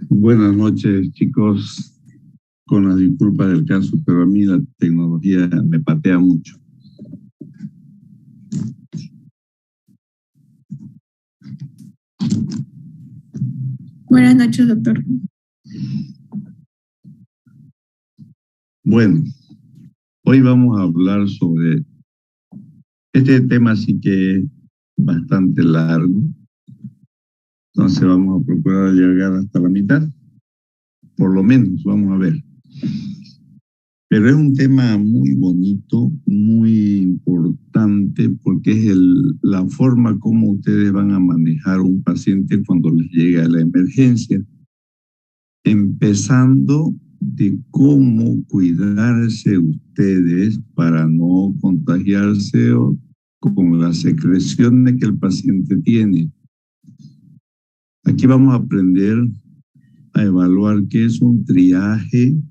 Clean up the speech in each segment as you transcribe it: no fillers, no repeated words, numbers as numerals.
Buenas noches, chicos. Con las disculpas del caso, pero a mí la tecnología me patea mucho. Buenas noches, doctor. Bueno, hoy vamos a hablar sobre este tema, sí que es bastante largo. Entonces vamos a procurar llegar hasta la mitad. Por lo menos, vamos a ver. Pero es un tema muy bonito, muy importante, porque es la forma como ustedes van a manejar un paciente cuando les llega la emergencia. Empezando de cómo cuidarse ustedes para no contagiarse con las secreciones que el paciente tiene. Aquí vamos a aprender a evaluar qué es un triaje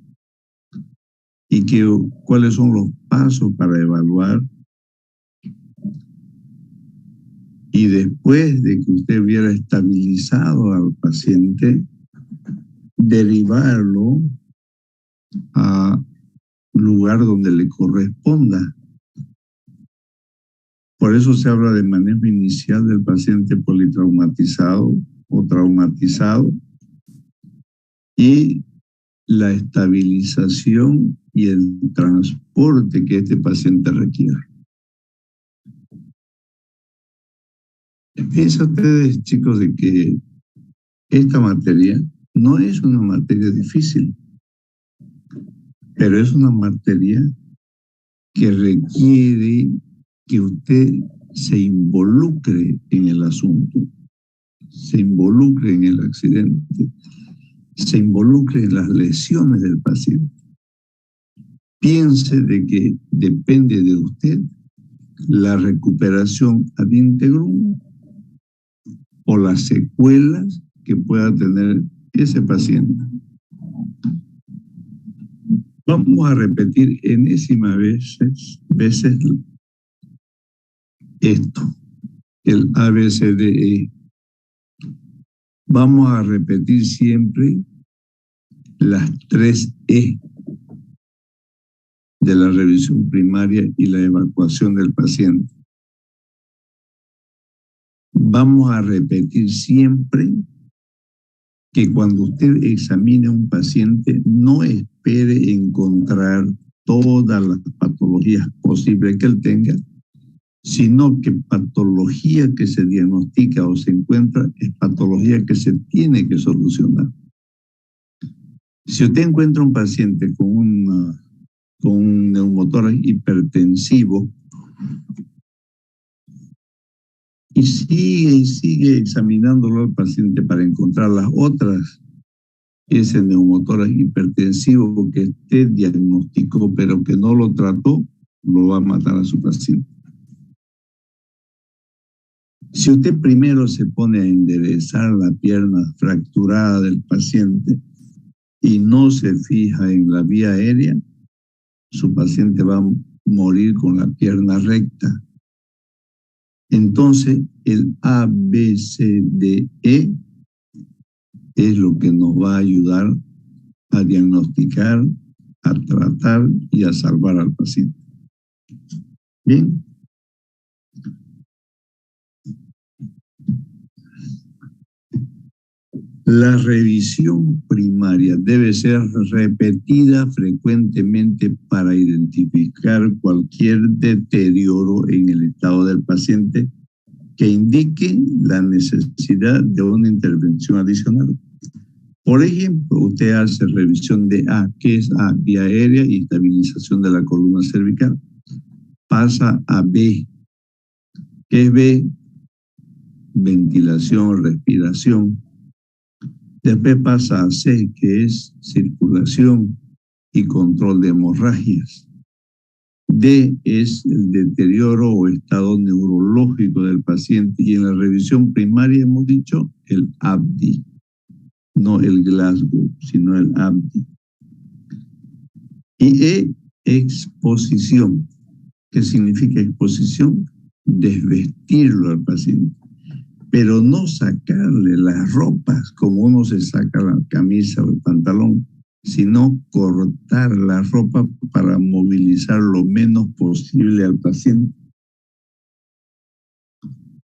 y cuáles son los pasos para evaluar. Y después de que usted hubiera estabilizado al paciente, derivarlo a lugar donde le corresponda. Por eso se habla de manejo inicial del paciente politraumatizado o traumatizado y la estabilización y el transporte que este paciente requiere. Piensen ustedes, chicos, de que esta materia no es una materia difícil, pero es una materia que requiere que usted se involucre en el asunto, se involucre en el accidente, se involucre en las lesiones del paciente. Piense de que depende de usted la recuperación ad integrum o las secuelas que pueda tener ese paciente. Vamos a repetir enésimas veces esto, el ABCDE. Vamos a repetir siempre las 3E de la revisión primaria y la evacuación del paciente. Vamos a repetir siempre que cuando usted examine a un paciente, no espere encontrar todas las patologías posibles que él tenga, sino que patología que se diagnostica o se encuentra es patología que se tiene que solucionar. Si usted encuentra un paciente con un neumotórax hipertensivo y sigue examinándolo al paciente para encontrar las otras, ese neumotórax hipertensivo que usted diagnosticó pero que no lo trató, lo va a matar a su paciente. Si usted primero se pone a enderezar la pierna fracturada del paciente y no se fija en la vía aérea, su paciente va a morir con la pierna recta. Entonces, el ABCDE es lo que nos va a ayudar a diagnosticar, a tratar y a salvar al paciente. Bien. La revisión primaria debe ser repetida frecuentemente para identificar cualquier deterioro en el estado del paciente que indique la necesidad de una intervención adicional. Por ejemplo, usted hace revisión de A, que es A, vía aérea y estabilización de la columna cervical. Pasa a B, que es B, ventilación, respiración. Después pasa a C, que es circulación y control de hemorragias. D es el deterioro o estado neurológico del paciente. Y en la revisión primaria hemos dicho el ABDI, no el Glasgow, sino el ABDI. Y E, exposición. ¿Qué significa exposición? desvestirlo al paciente, pero no sacarle las ropas como uno se saca la camisa o el pantalón, sino cortar la ropa para movilizar lo menos posible al paciente.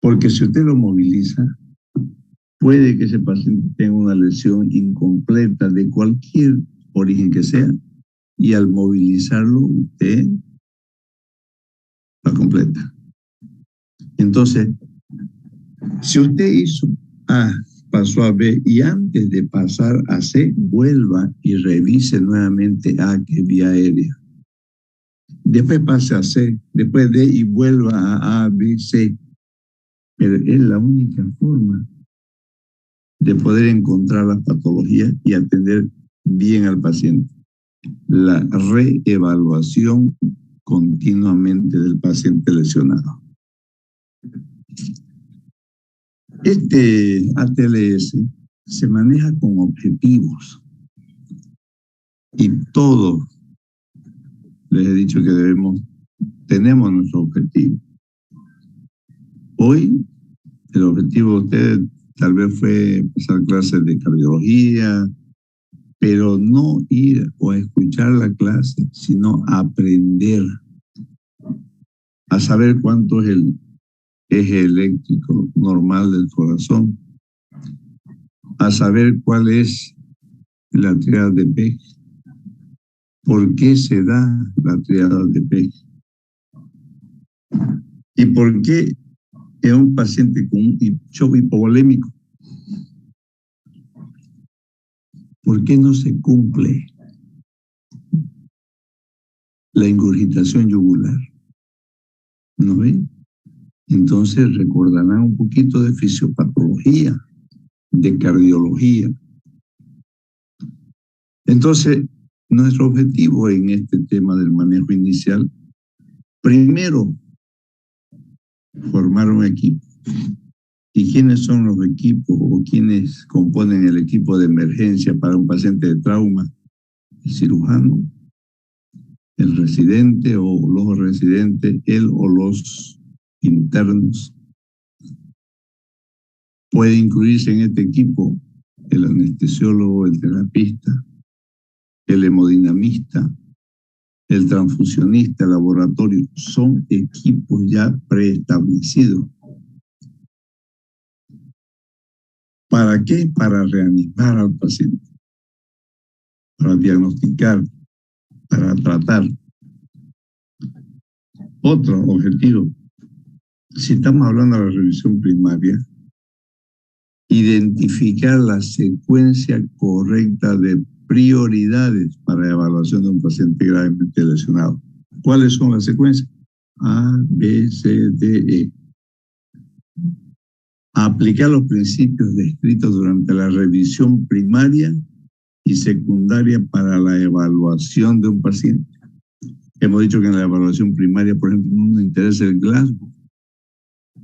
Porque si usted lo moviliza, puede que ese paciente tenga una lesión incompleta de cualquier origen que sea, y al movilizarlo usted la completa. Entonces, si usted hizo A, pasó a B, y antes de pasar a C, vuelva y revise nuevamente A, que es vía aérea. Después pase a C, después D y vuelva a B, C. Pero es la única forma de poder encontrar las patologías y atender bien al paciente. La reevaluación continuamente del paciente lesionado. Este ATLS se maneja con objetivos y todos les he dicho que tenemos nuestro objetivo. Hoy el objetivo de ustedes tal vez fue empezar clases de cardiología, pero no ir o escuchar la clase, sino aprender a saber cuánto es el eje eléctrico normal del corazón, a saber cuál es la triada de Peck, por qué se da la triada de Peck y por qué es un paciente con un shock hipovolémico. ¿Por qué no se cumple la ingurgitación yugular? ¿No ven? Entonces recordarán un poquito de fisiopatología, de cardiología. Entonces, nuestro objetivo en este tema del manejo inicial, primero, formar un equipo. ¿Y quiénes son los equipos o quiénes componen el equipo de emergencia para un paciente de trauma? El cirujano, el residente o los residentes, él o los internos. Puede incluirse en este equipo el anestesiólogo, el terapista, el hemodinamista, el transfusionista, el laboratorio. Son equipos ya preestablecidos. ¿Para qué? Para reanimar al paciente, para diagnosticar, para tratar. Otro objetivo, si estamos hablando de la revisión primaria, identificar la secuencia correcta de prioridades para la evaluación de un paciente gravemente lesionado. ¿Cuáles son las secuencias? A, B, C, D, E. Aplicar los principios descritos durante la revisión primaria y secundaria para la evaluación de un paciente. Hemos dicho que en la evaluación primaria, por ejemplo, no nos interesa el Glasgow,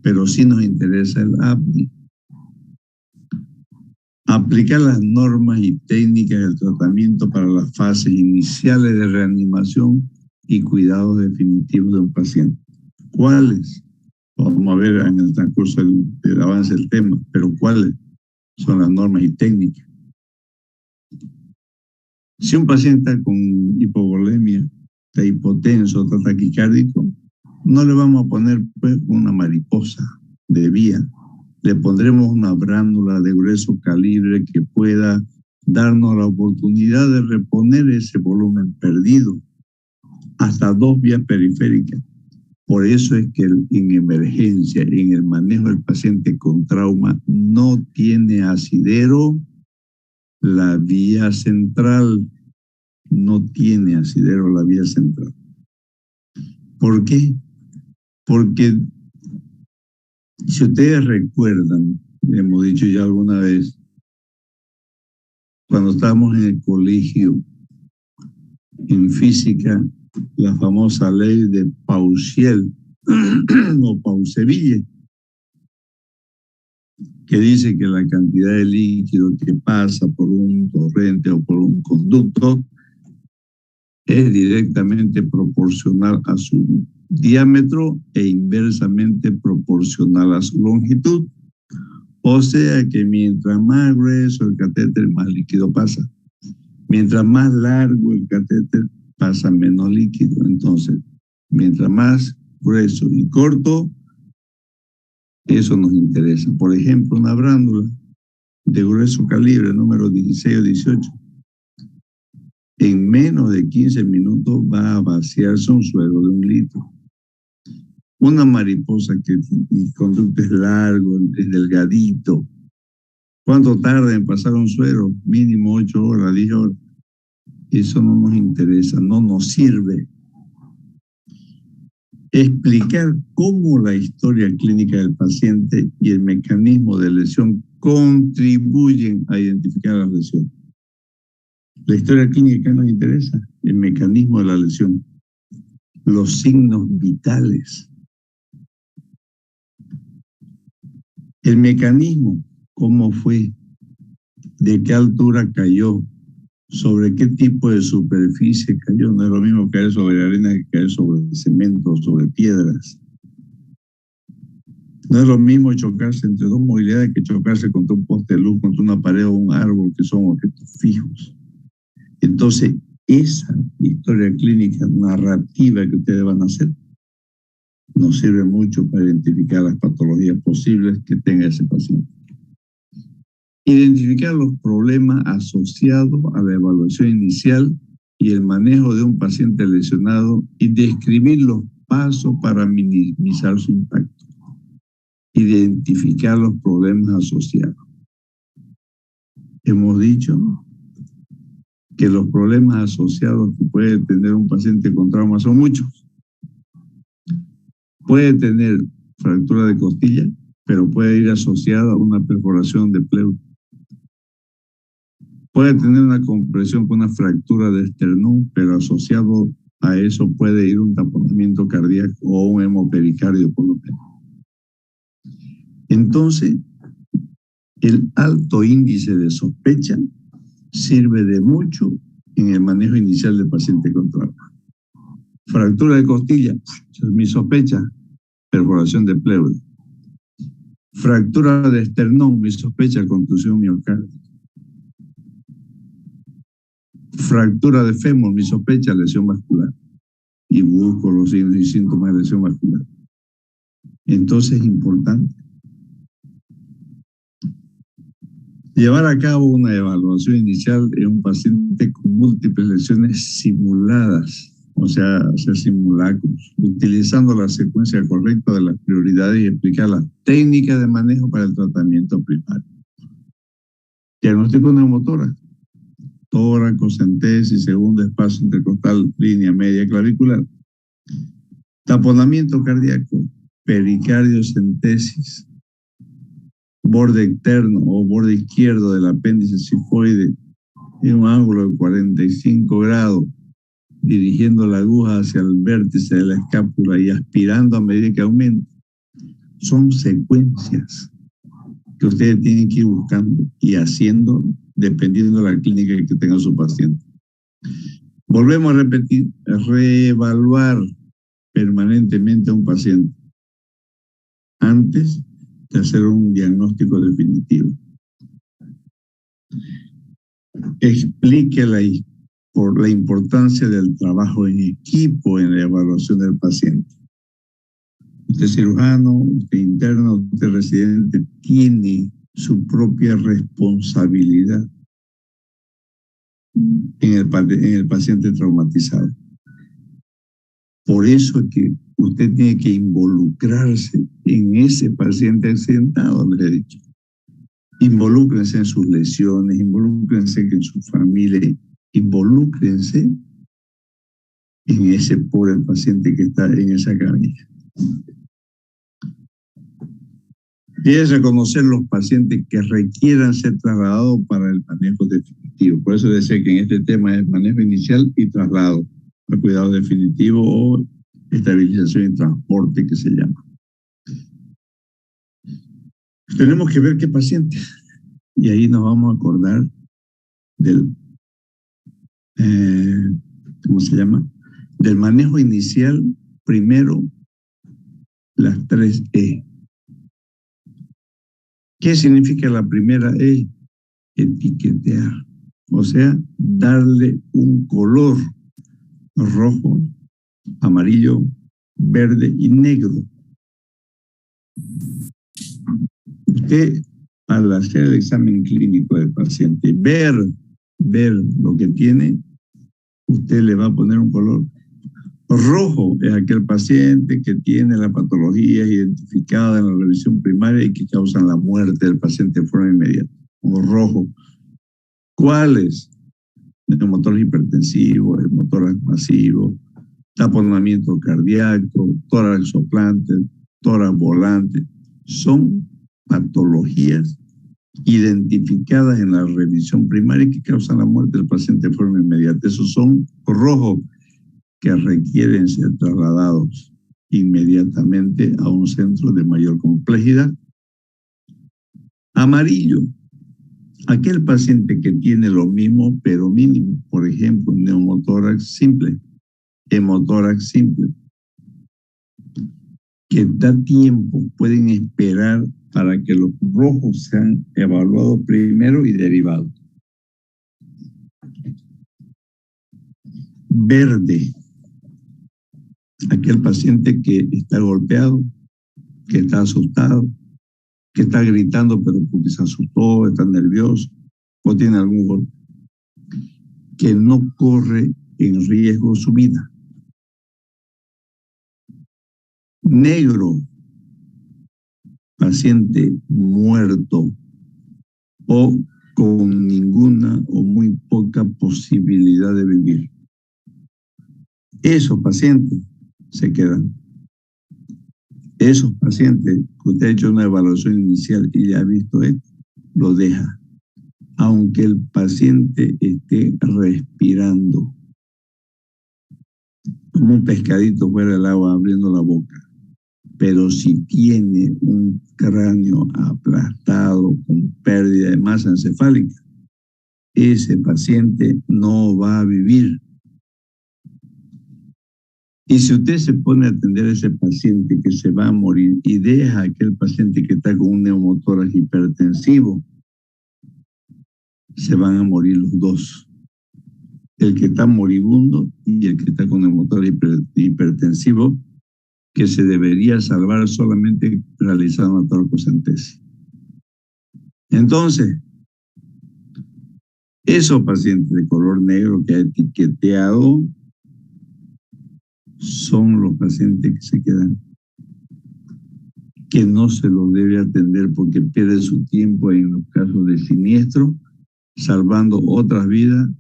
pero sí nos interesa el APNI. Aplicar las normas y técnicas del tratamiento para las fases iniciales de reanimación y cuidados definitivos de un paciente. ¿Cuáles? Vamos a ver en el transcurso del avance del tema, pero ¿cuáles son las normas y técnicas? Si un paciente está con hipovolemia, está hipotenso, está taquicárdico, no le vamos a poner pues, una mariposa de vía. Le pondremos una bránula de grueso calibre que pueda darnos la oportunidad de reponer ese volumen perdido hasta 2 vías periféricas. Por eso es que en emergencia, en el manejo del paciente con trauma, no tiene asidero la vía central. No tiene asidero la vía central. ¿Por qué? Porque si ustedes recuerdan, hemos dicho ya alguna vez, cuando estábamos en el colegio, en física, la famosa ley de Pausiel o Pauseville, que dice que la cantidad de líquido que pasa por un torrente o por un conducto es directamente proporcional a su diámetro e inversamente proporcional a su longitud. O sea que mientras más grueso el catéter, más líquido pasa. Mientras más largo el catéter, pasa menos líquido. Entonces, mientras más grueso y corto, eso nos interesa. Por ejemplo, una brándula de grueso calibre, número 16 o 18, en menos de 15 minutos va a vaciarse un suero de 1 litro. Una mariposa que el conducto es largo, es delgadito. ¿Cuánto tarda en pasar un suero? Mínimo 8 horas, 10 horas. Eso no nos interesa, no nos sirve. Explicar cómo la historia clínica del paciente y el mecanismo de lesión contribuyen a identificar la lesión. La historia clínica nos interesa, el mecanismo de la lesión, los signos vitales. El mecanismo, cómo fue, de qué altura cayó, sobre qué tipo de superficie cayó. No es lo mismo caer sobre arena que caer sobre cemento, sobre piedras. No es lo mismo chocarse entre dos movilidades que chocarse contra un poste de luz, contra una pared o un árbol, que son objetos fijos. Entonces, esa historia clínica narrativa que ustedes van a hacer nos sirve mucho para identificar las patologías posibles que tenga ese paciente. Identificar los problemas asociados a la evaluación inicial y el manejo de un paciente lesionado y describir los pasos para minimizar su impacto. Identificar los problemas asociados. Hemos dicho que los problemas asociados que puede tener un paciente con trauma son muchos. Puede tener fractura de costilla, pero puede ir asociada a una perforación de pleura. Puede tener una compresión con una fractura de esternón, pero asociado a eso puede ir un taponamiento cardíaco o un hemopericardio por lo menos. Entonces, el alto índice de sospecha sirve de mucho en el manejo inicial del paciente con trauma. Fractura de costilla, mi sospecha, perforación de pleura. Fractura de esternón, mi sospecha, contusión miocárdica. Fractura de fémur, mi sospecha, lesión vascular. Y busco los signos y síntomas de lesión vascular. Entonces es importante llevar a cabo una evaluación inicial en un paciente con múltiples lesiones simuladas, o sea, hacer simulacros, utilizando la secuencia correcta de las prioridades y explicar las técnicas de manejo para el tratamiento primario. Diagnóstico neumotórax, toracocentesis, segundo espacio intercostal, línea media clavicular. Taponamiento cardíaco, pericardiocentesis, borde externo o borde izquierdo del apéndice sifoide en un ángulo de 45 grados, dirigiendo la aguja hacia el vértice de la escápula y aspirando a medida que aumenta. Son secuencias que ustedes tienen que ir buscando y haciendo dependiendo de la clínica que tenga su paciente. Volvemos a repetir, reevaluar permanentemente a un paciente antes de hacer un diagnóstico definitivo. Explique por la importancia del trabajo en equipo en la evaluación del paciente. Usted cirujano, usted interno, usted residente, tiene su propia responsabilidad en el paciente traumatizado. Por eso es que usted tiene que involucrarse en ese paciente accidentado, les he dicho. Involúcrense en sus lesiones, involúcrense en su familia, involúcrense en ese pobre paciente que está en esa camilla. Y es reconocer los pacientes que requieran ser trasladados para el manejo definitivo. Por eso decía que en este tema es manejo inicial y traslado al cuidado definitivo o estabilización y transporte que se llama. Tenemos que ver qué paciente. Y ahí nos vamos a acordar del ¿cómo se llama? Del manejo inicial, primero las 3 E. ¿Qué significa la primera E? Etiquetear. O sea, darle un color rojo, amarillo, verde y negro. Usted, al hacer el examen clínico del paciente, ver lo que tiene, usted le va a poner un color rojo. Es aquel paciente que tiene la patología identificada en la revisión primaria y que causan la muerte del paciente de forma inmediata. O rojo. ¿Cuáles? Neumotórax hipertensivo, hemótorax masivo, taponamiento cardíaco, tórax soplante, tórax volante. Son patologías identificadas en la revisión primaria que causan la muerte del paciente de forma inmediata. Esos son rojos que requieren ser trasladados inmediatamente a un centro de mayor complejidad. Amarillo, aquel paciente que tiene lo mismo pero mínimo, por ejemplo, neumotórax simple, hemotórax simple, que da tiempo, pueden esperar para que los rojos sean evaluados primero y derivados. Verde, aquel paciente que está golpeado, que está asustado, que está gritando pero porque se asustó, está nervioso o tiene algún golpe, que no corre en riesgo su vida. Negro, paciente muerto o con ninguna o muy poca posibilidad de vivir. Esos pacientes se quedan. Esos pacientes que usted ha hecho una evaluación inicial y ya ha visto esto, lo deja. Aunque el paciente esté respirando, como un pescadito fuera del agua abriendo la boca. Pero si tiene un cráneo aplastado con pérdida de masa encefálica, ese paciente no va a vivir. Y si usted se pone a atender a ese paciente que se va a morir y deja a aquel paciente que está con un neumotórax hipertensivo, se van a morir los dos. El que está moribundo y el que está con neumotórax hipertensivo, que se debería salvar solamente realizando una toracocentesis. Entonces, esos pacientes de color negro que ha etiqueteado son los pacientes que se quedan, que no se los debe atender porque pierde su tiempo en los casos de siniestro, salvando otras vidas,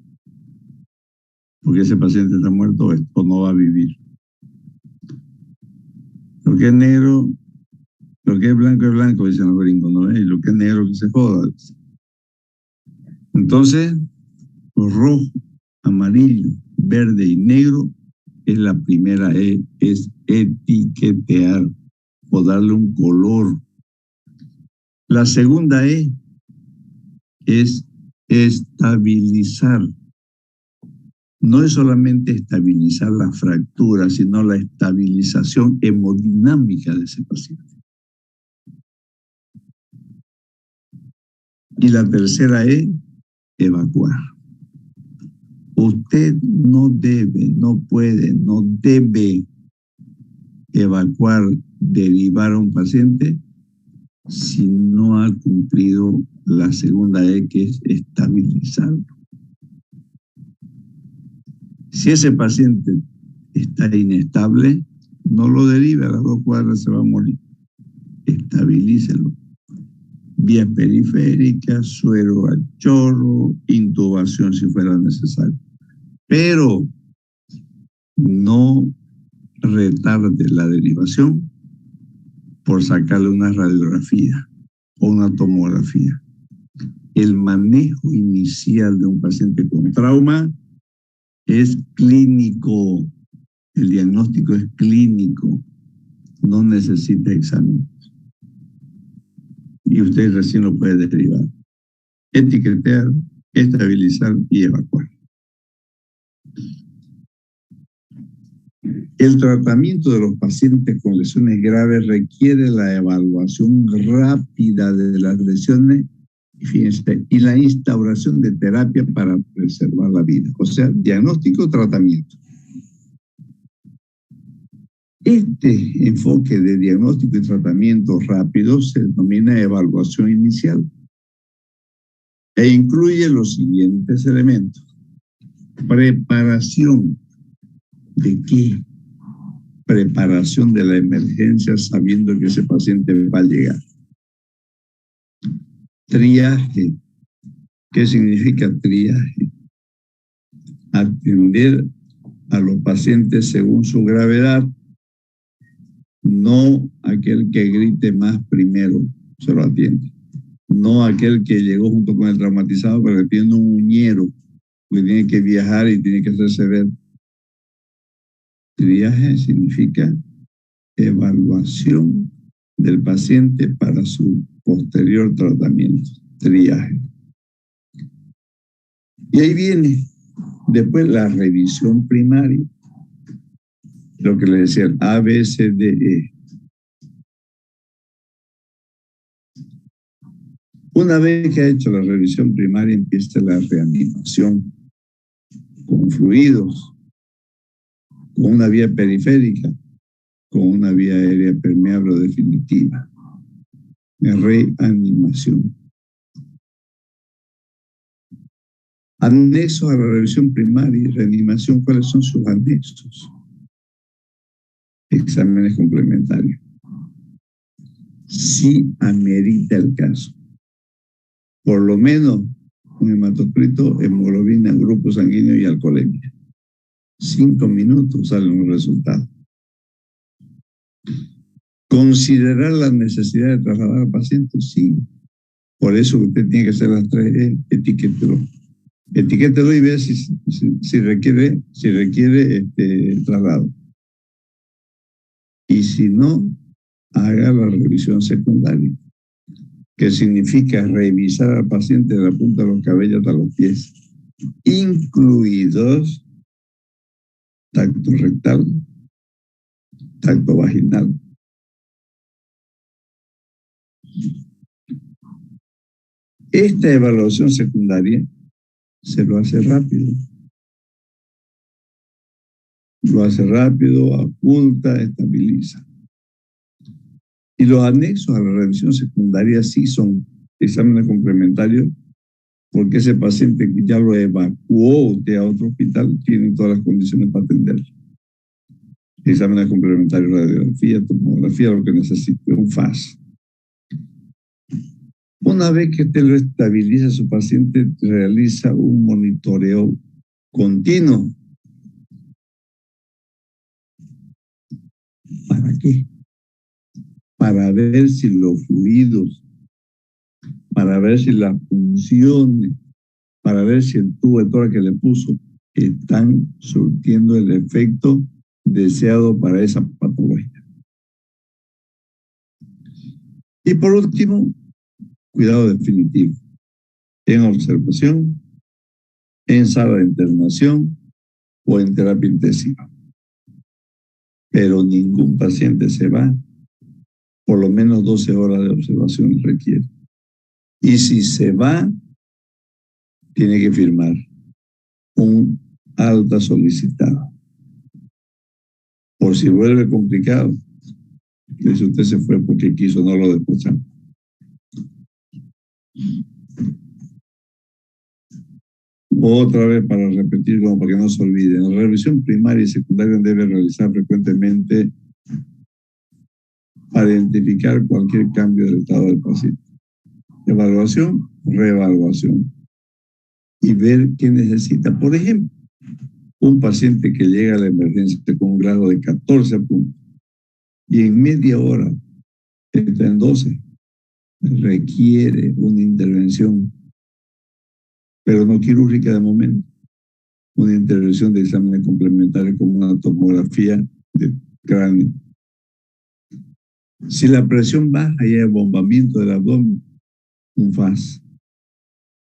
porque ese paciente está muerto o no va a vivir. Lo que es negro, lo que es blanco, dicen los gringos, ¿no? Y lo que es negro que se joda. Entonces, los rojo, amarillo, verde y negro es la primera E, es etiquetear o darle un color. La segunda E es estabilizar. No es solamente estabilizar la fractura, sino la estabilización hemodinámica de ese paciente. Y la tercera E, evacuar. Usted no debe, no puede, no debe evacuar, derivar a un paciente si no ha cumplido la segunda E, que es estabilizarlo. Si ese paciente está inestable, no lo derive, a las 2 cuadras se va a morir. Estabilícelo. Vías periféricas, suero a chorro, intubación si fuera necesario. Pero no retarde la derivación por sacarle una radiografía o una tomografía. El manejo inicial de un paciente con trauma es clínico. El diagnóstico es clínico. No necesita examen. Y usted recién lo puede derivar. Etiquetar, estabilizar y evacuar. El tratamiento de los pacientes con lesiones graves requiere la evaluación rápida de las lesiones, fíjense, y la instauración de terapia para preservar la vida. O sea, diagnóstico, tratamiento. Este enfoque de diagnóstico y tratamiento rápido se denomina evaluación inicial e incluye los siguientes elementos. Preparación. ¿De qué? Preparación de la emergencia sabiendo que ese paciente va a llegar. Triaje. ¿Qué significa triaje? Atender a los pacientes según su gravedad. No aquel que grite más primero se lo atiende. No aquel que llegó junto con el traumatizado pero que tiene un uñero, que tiene que viajar y tiene que hacerse ver. Triaje significa evaluación del paciente para su posterior tratamiento. Triaje. Y ahí viene después la revisión primaria. Lo que le decía, A, B, C, D, E. Una vez que ha hecho la revisión primaria, empieza la reanimación con fluidos, con una vía periférica, con una vía aérea permeable o definitiva. Reanimación. Anexos a la revisión primaria y reanimación, ¿cuáles son sus anexos? Exámenes complementarios. Si amerita el caso. Por lo menos un hematocrito, hemoglobina, grupo sanguíneo y alcoholemia. 5 minutos salen los resultados. Considerar la necesidad de trasladar al paciente, sí. Por eso usted tiene que hacer las 3 etiquételo. Etiquételo y ve si requiere traslado. Y si no, haga la revisión secundaria, que significa revisar al paciente de la punta de los cabellos hasta los pies, incluidos tacto rectal, tacto vaginal. Esta evaluación secundaria se lo hace rápido. Lo hace rápido, oculta, estabiliza. Y los anexos a la revisión secundaria sí son exámenes complementarios, porque ese paciente que ya lo evacuó usted a otro hospital tiene todas las condiciones para atenderlo. Exámenes complementarios, radiografía, tomografía, lo que necesite, un FAS. Una vez que usted lo estabiliza, su paciente realiza un monitoreo continuo. ¿Para qué? Para ver si los fluidos, para ver si las funciones, para ver si el tubo de tórax que le puso están surtiendo el efecto deseado para esa patología. Y por último, cuidado definitivo, en observación, en sala de internación o en terapia intensiva. Pero ningún paciente se va, por lo menos 12 horas de observación requiere. Y si se va, tiene que firmar un alta solicitada. Por si vuelve complicado, si usted se fue porque quiso, no lo despachamos. Otra vez para repetir, como para que no se olvide. La revisión primaria y secundaria debe realizar frecuentemente para identificar cualquier cambio del estado del paciente. Evaluación, reevaluación. Y ver qué necesita. Por ejemplo, un paciente que llega a la emergencia con un grado de 14 puntos y en media hora está en 12, requiere una intervención, pero no quirúrgica de momento, una intervención de exámenes complementarios como una tomografía de cráneo. Si la presión baja y hay abombamiento del abdomen, un FAS,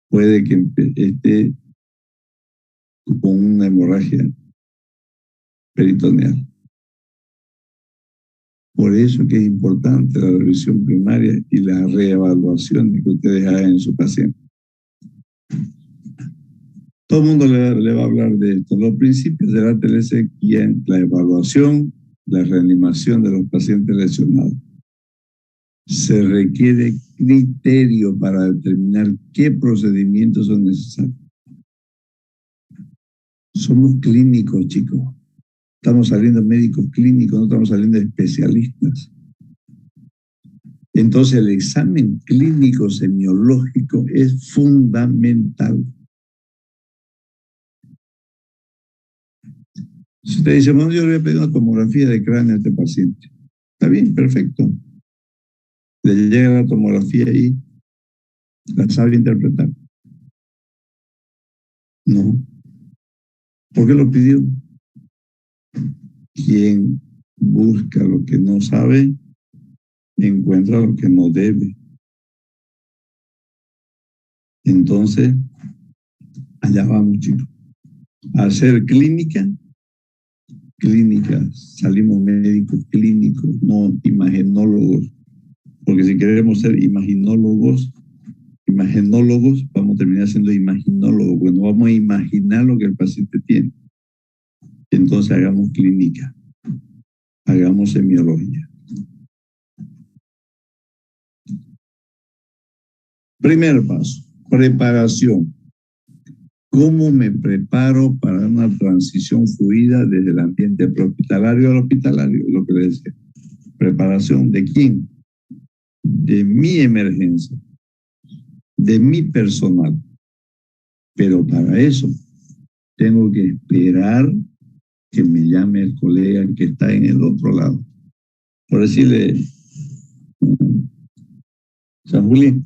puede que esté con una hemorragia peritoneal. Por eso que es importante la revisión primaria y la reevaluación que ustedes hagan en su paciente. Todo el mundo le va a hablar de esto. Los principios de la TLC guían la evaluación, la reanimación de los pacientes lesionados. Se requiere criterio para determinar qué procedimientos son necesarios. Somos clínicos, chicos. Estamos saliendo médicos clínicos, no estamos saliendo especialistas. Entonces el examen clínico semiológico es fundamental. Si usted dice, bueno, yo le voy a pedir una tomografía de cráneo a este paciente. Está bien, perfecto. Le llega la tomografía y la sabe interpretar. No. ¿Por qué lo pidió? Quien busca lo que no sabe, encuentra lo que no debe. Entonces, allá vamos, chicos. A hacer clínica, salimos médicos clínicos, no imagenólogos. Porque si queremos ser imaginólogos, vamos a terminar siendo imaginólogos, porque no vamos a imaginar lo que el paciente tiene. Entonces hagamos clínica, hagamos semiología. Primer paso, preparación. ¿Cómo me preparo para una transición fluida desde el ambiente prehospitalario al hospitalario? Lo que les decía. ¿Preparación de quién? De mi emergencia, de mi personal. Pero para eso tengo que esperar que me llame el colega que está en el otro lado. Por decirle, San Julián,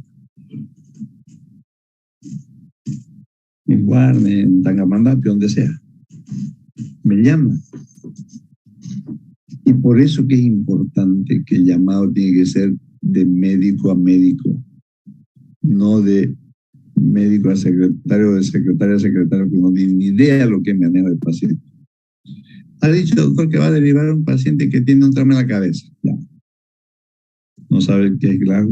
en Guarne, en Tangamandapio, donde sea, me llama. Y por eso que es importante que el llamado tiene que ser de médico a médico, no de médico a secretario, de secretario a secretario, que no tiene ni idea de lo que es manejo del paciente. Ha dicho el doctor que va a derivar a un paciente que tiene un trauma en la cabeza. Ya. No sabe qué es glajo,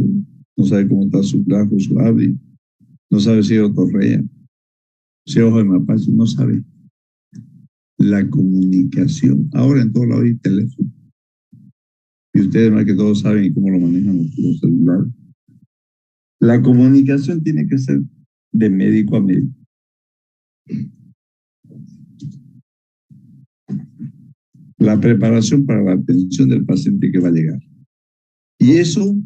no sabe cómo está su glajo, su abdi, no sabe si es otorrea, si es ojo de mapache, no sabe. La comunicación. Ahora en todos lados hay teléfono. Y ustedes más que todos saben cómo lo manejan los celulares. La comunicación tiene que ser de médico a médico. La preparación para la atención del paciente que va a llegar. Y eso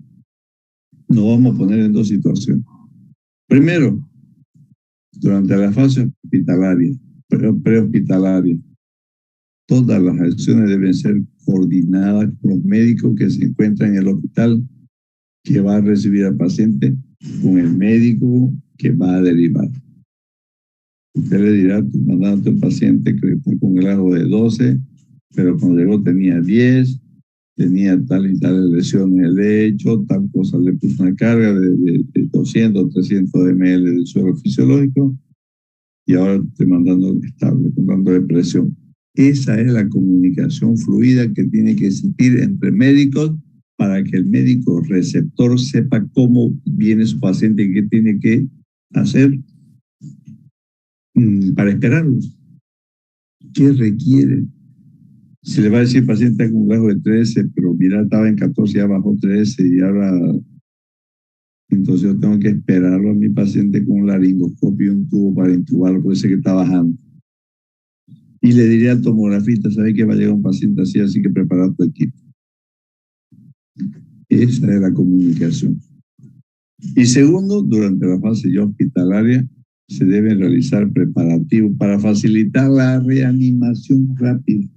nos vamos a poner en dos situaciones. Primero, durante la fase hospitalaria, prehospitalaria, todas las acciones deben ser coordinadas con los médicos que se encuentran en el hospital que va a recibir al paciente con el médico que va a derivar. Usted le dirá, tú mandaste a un paciente que está con glajo de 12, pero cuando llegó tenía 10, tenía tal y tal lesiones en el lecho, tal cosa, le puso una carga de 200, 300 ml de suero fisiológico y ahora estoy mandando estable, mandando de presión. Esa es la comunicación fluida que tiene que existir entre médicos para que el médico receptor sepa cómo viene su paciente y qué tiene que hacer para esperarlo. ¿Qué requiere? Se le va a decir paciente con un glajo de 13, pero mira, estaba en 14, ya bajó 13 y ahora... Entonces yo tengo que esperarlo a mi paciente con un laringoscopio y un tubo para intubarlo, puede ser que está bajando. Y le diría al tomografista, ¿sabe que va a llegar un paciente así, así que prepara tu equipo? Esa es la comunicación. Y segundo, durante la fase ya hospitalaria, se deben realizar preparativos para facilitar la reanimación rápida.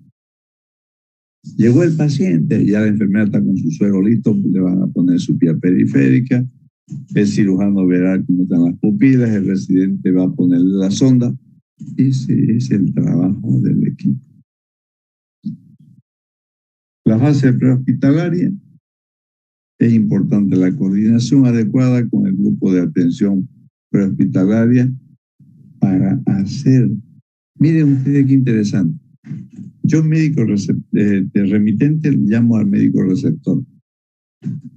Llegó el paciente, ya la enfermera está con su suero listo, le van a poner su vía periférica, el cirujano verá cómo están las pupilas, el residente va a ponerle la sonda. Ese es el trabajo del equipo. La fase prehospitalaria es importante la coordinación adecuada con el grupo de atención prehospitalaria para hacer, miren ustedes qué interesante, Yo, médico remitente, llamo al médico receptor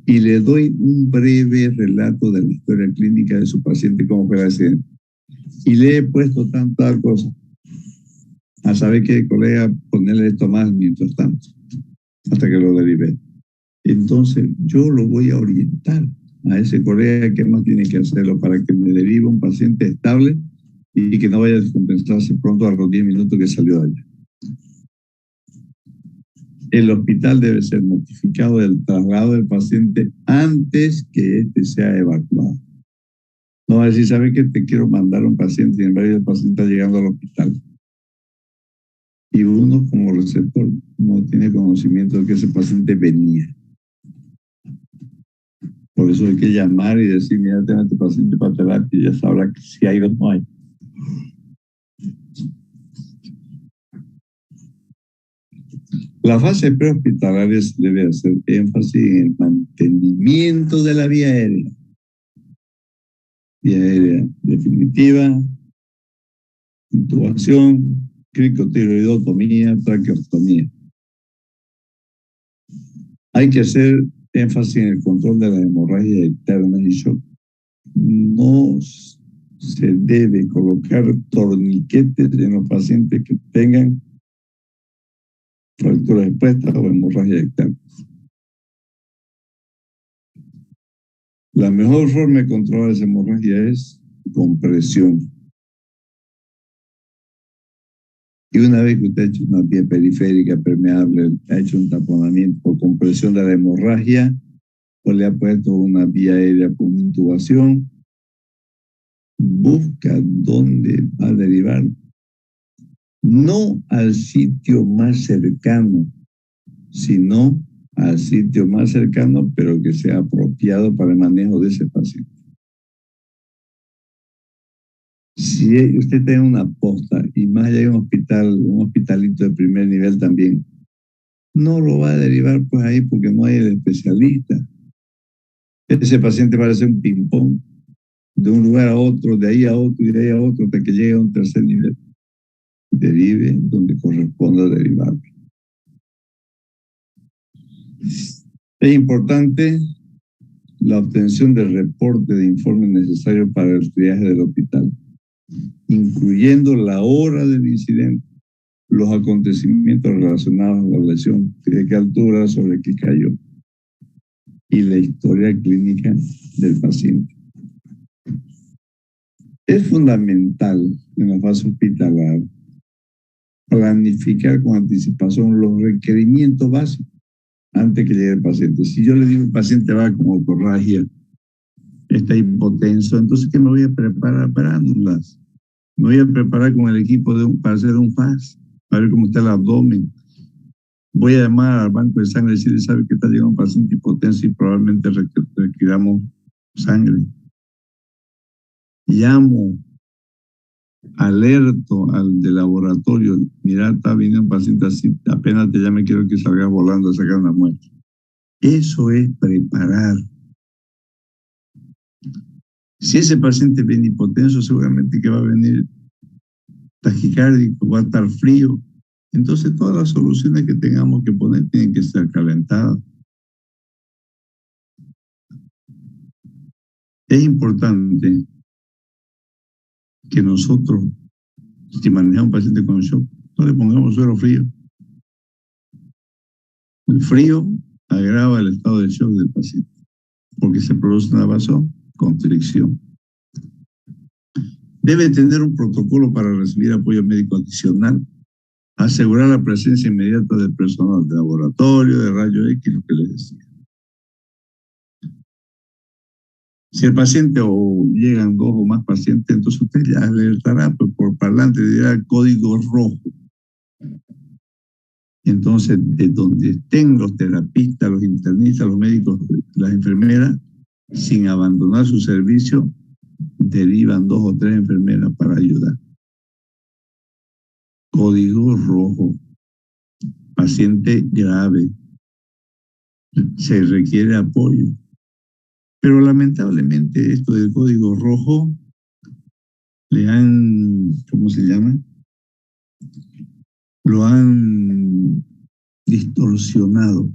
y le doy un breve relato de la historia clínica de su paciente, cómo fue el accidente. Y le he puesto tanta cosa. A saber qué, colega, ponerle esto más mientras tanto, hasta que lo derive. Entonces, yo lo voy a orientar a ese colega qué más tiene que hacerlo para que me derive un paciente estable y que no vaya a descompensarse pronto a los 10 minutos que salió de allá. El hospital debe ser notificado del traslado del paciente antes que éste sea evacuado. No va a decir, ¿sabe qué? Te quiero mandar a un paciente y en vez del paciente está llegando al hospital. Y uno como receptor no tiene conocimiento de que ese paciente venía. Por eso hay que llamar y decir, mira, tengo a este paciente para terapia y ya sabrá que si hay o no hay. La fase prehospitalaria se debe hacer énfasis en el mantenimiento de la vía aérea. Vía aérea definitiva, intubación, cricotiroidotomía, traqueostomía. Hay que hacer énfasis en el control de la hemorragia externa y shock. No se debe colocar torniquetes en los pacientes que tengan fractura expuesta o hemorragia externa. La mejor forma de controlar esa hemorragia es con presión. Y una vez que usted ha hecho una vía periférica permeable, ha hecho un taponamiento por compresión de la hemorragia, o le ha puesto una vía aérea con intubación, busca dónde va a derivar. No al sitio más cercano, sino al sitio más cercano, pero que sea apropiado para el manejo de ese paciente. Si usted tiene una posta y más allá hay un hospitalito de primer nivel también, no lo va a derivar pues ahí porque no hay el especialista. Ese paciente va a ser un ping-pong de un lugar a otro, de ahí a otro y de ahí a otro hasta que llegue a un tercer nivel. Derive donde corresponda derivar. Es importante la obtención del reporte de informe necesario para el triaje del hospital, incluyendo la hora del incidente, los acontecimientos relacionados a la lesión, de qué altura, sobre qué cayó, y la historia clínica del paciente. Es fundamental en la fase hospitalaria planificar con anticipación los requerimientos básicos antes que llegue el paciente. Si yo le digo al paciente va con otorragia, está hipotenso, entonces ¿qué me voy a preparar para anulas? Me voy a preparar con el equipo para hacer un FAS, para ver cómo está el abdomen. Voy a llamar al banco de sangre y decirle, sabe que está llegando un paciente hipotenso y probablemente requiramos sangre. Llamo, alerto al de laboratorio, mira, está viniendo un paciente así, apenas te llame, quiero que salgas volando a sacar una muestra. Eso es preparar. Si ese paciente viene hipotenso, seguramente que va a venir taquicárdico, va a estar frío. Entonces todas las soluciones que tengamos que poner tienen que estar calentadas. Es importante que nosotros, si manejamos un paciente con shock, no le pongamos suero frío. El frío agrava el estado de shock del paciente, porque se produce una vasoconstricción. Debe tener un protocolo para recibir apoyo médico adicional, asegurar la presencia inmediata del personal de laboratorio, de rayo X, lo que les decía. Si el paciente o llegan 2 o más pacientes, entonces usted ya alertará pues, por parlante, dirá el código rojo. Entonces, de donde estén los terapistas, los internistas, los médicos, las enfermeras, sin abandonar su servicio, derivan 2 o 3 enfermeras para ayudar. Código rojo. Paciente grave. Se requiere apoyo. Pero lamentablemente esto del código rojo le han, ¿cómo se llama? lo han distorsionado,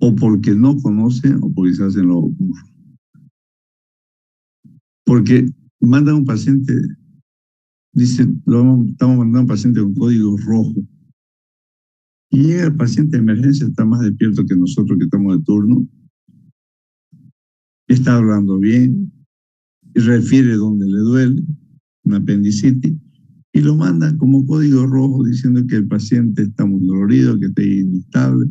o porque no conocen o porque se hacen los burros. Porque mandan un paciente, dice, estamos mandando a un paciente con código rojo. Y llega el paciente de emergencia, está más despierto que nosotros que estamos de turno, está hablando bien, y refiere dónde le duele, una apendicitis, y lo mandan como código rojo diciendo que el paciente está muy dolorido, que está inestable.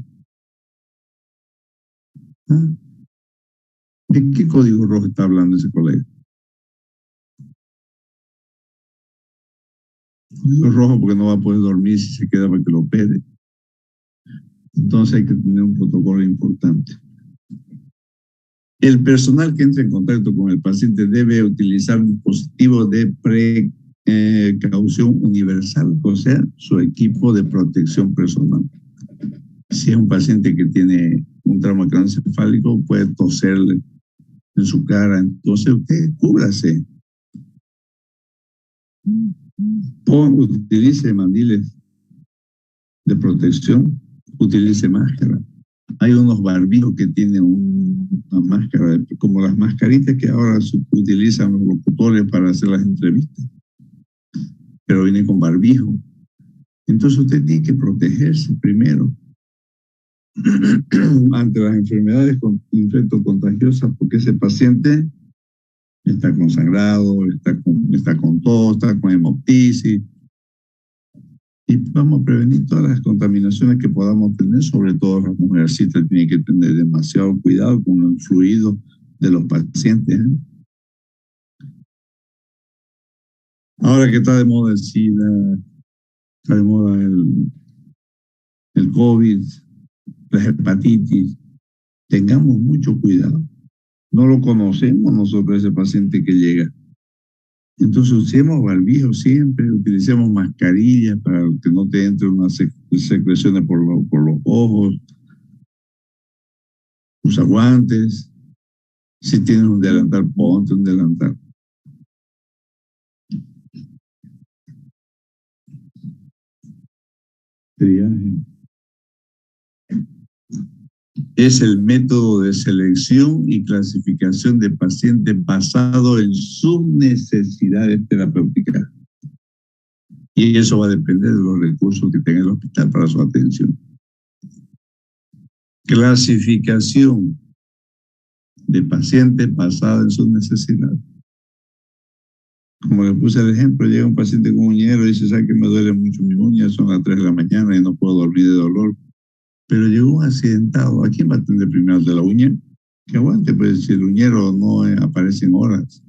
¿Ah? ¿De qué código rojo está hablando ese colega? Código rojo porque no va a poder dormir si se queda para que lo opere. Entonces hay que tener un protocolo importante. El personal que entra en contacto con el paciente debe utilizar un dispositivo de precaución universal, o sea, su equipo de protección personal. Si es un paciente que tiene un trauma craneoencefálico, puede toserle en su cara. Entonces usted cúbrase. Utilice mandiles de protección, utilice máscara. Hay unos barbijos que tienen una máscara, como las mascaritas que ahora utilizan los locutores para hacer las entrevistas, pero viene con barbijo. Entonces usted tiene que protegerse primero ante las enfermedades infectocontagiosas, porque ese paciente está consangrado, está con tos, está con hemoptisis. Y vamos a prevenir todas las contaminaciones que podamos tener, sobre todo las mujercitas tienen que tener demasiado cuidado con el fluido de los pacientes. Ahora que está de moda el SIDA, está de moda el COVID, las hepatitis, tengamos mucho cuidado. No lo conocemos nosotros, ese paciente que llega. Entonces usemos barbijo siempre, utilicemos mascarillas para que no te entre unas secreciones por los ojos. Usa guantes. Si tienes un delantal, ponte un delantal. Triaje. Es el método de selección y clasificación de pacientes basado en sus necesidades terapéuticas. Y eso va a depender de los recursos que tenga el hospital para su atención. Clasificación de pacientes basada en sus necesidades. Como le puse el ejemplo, llega un paciente con uñero y dice, ¿sabe que me duele mucho mi uña? Son las 3 de la mañana y no puedo dormir de dolor. Pero llegó un accidentado. ¿A quién va a atender primero? ¿De la uña? Que aguante, pues si el uñero no aparece en horas.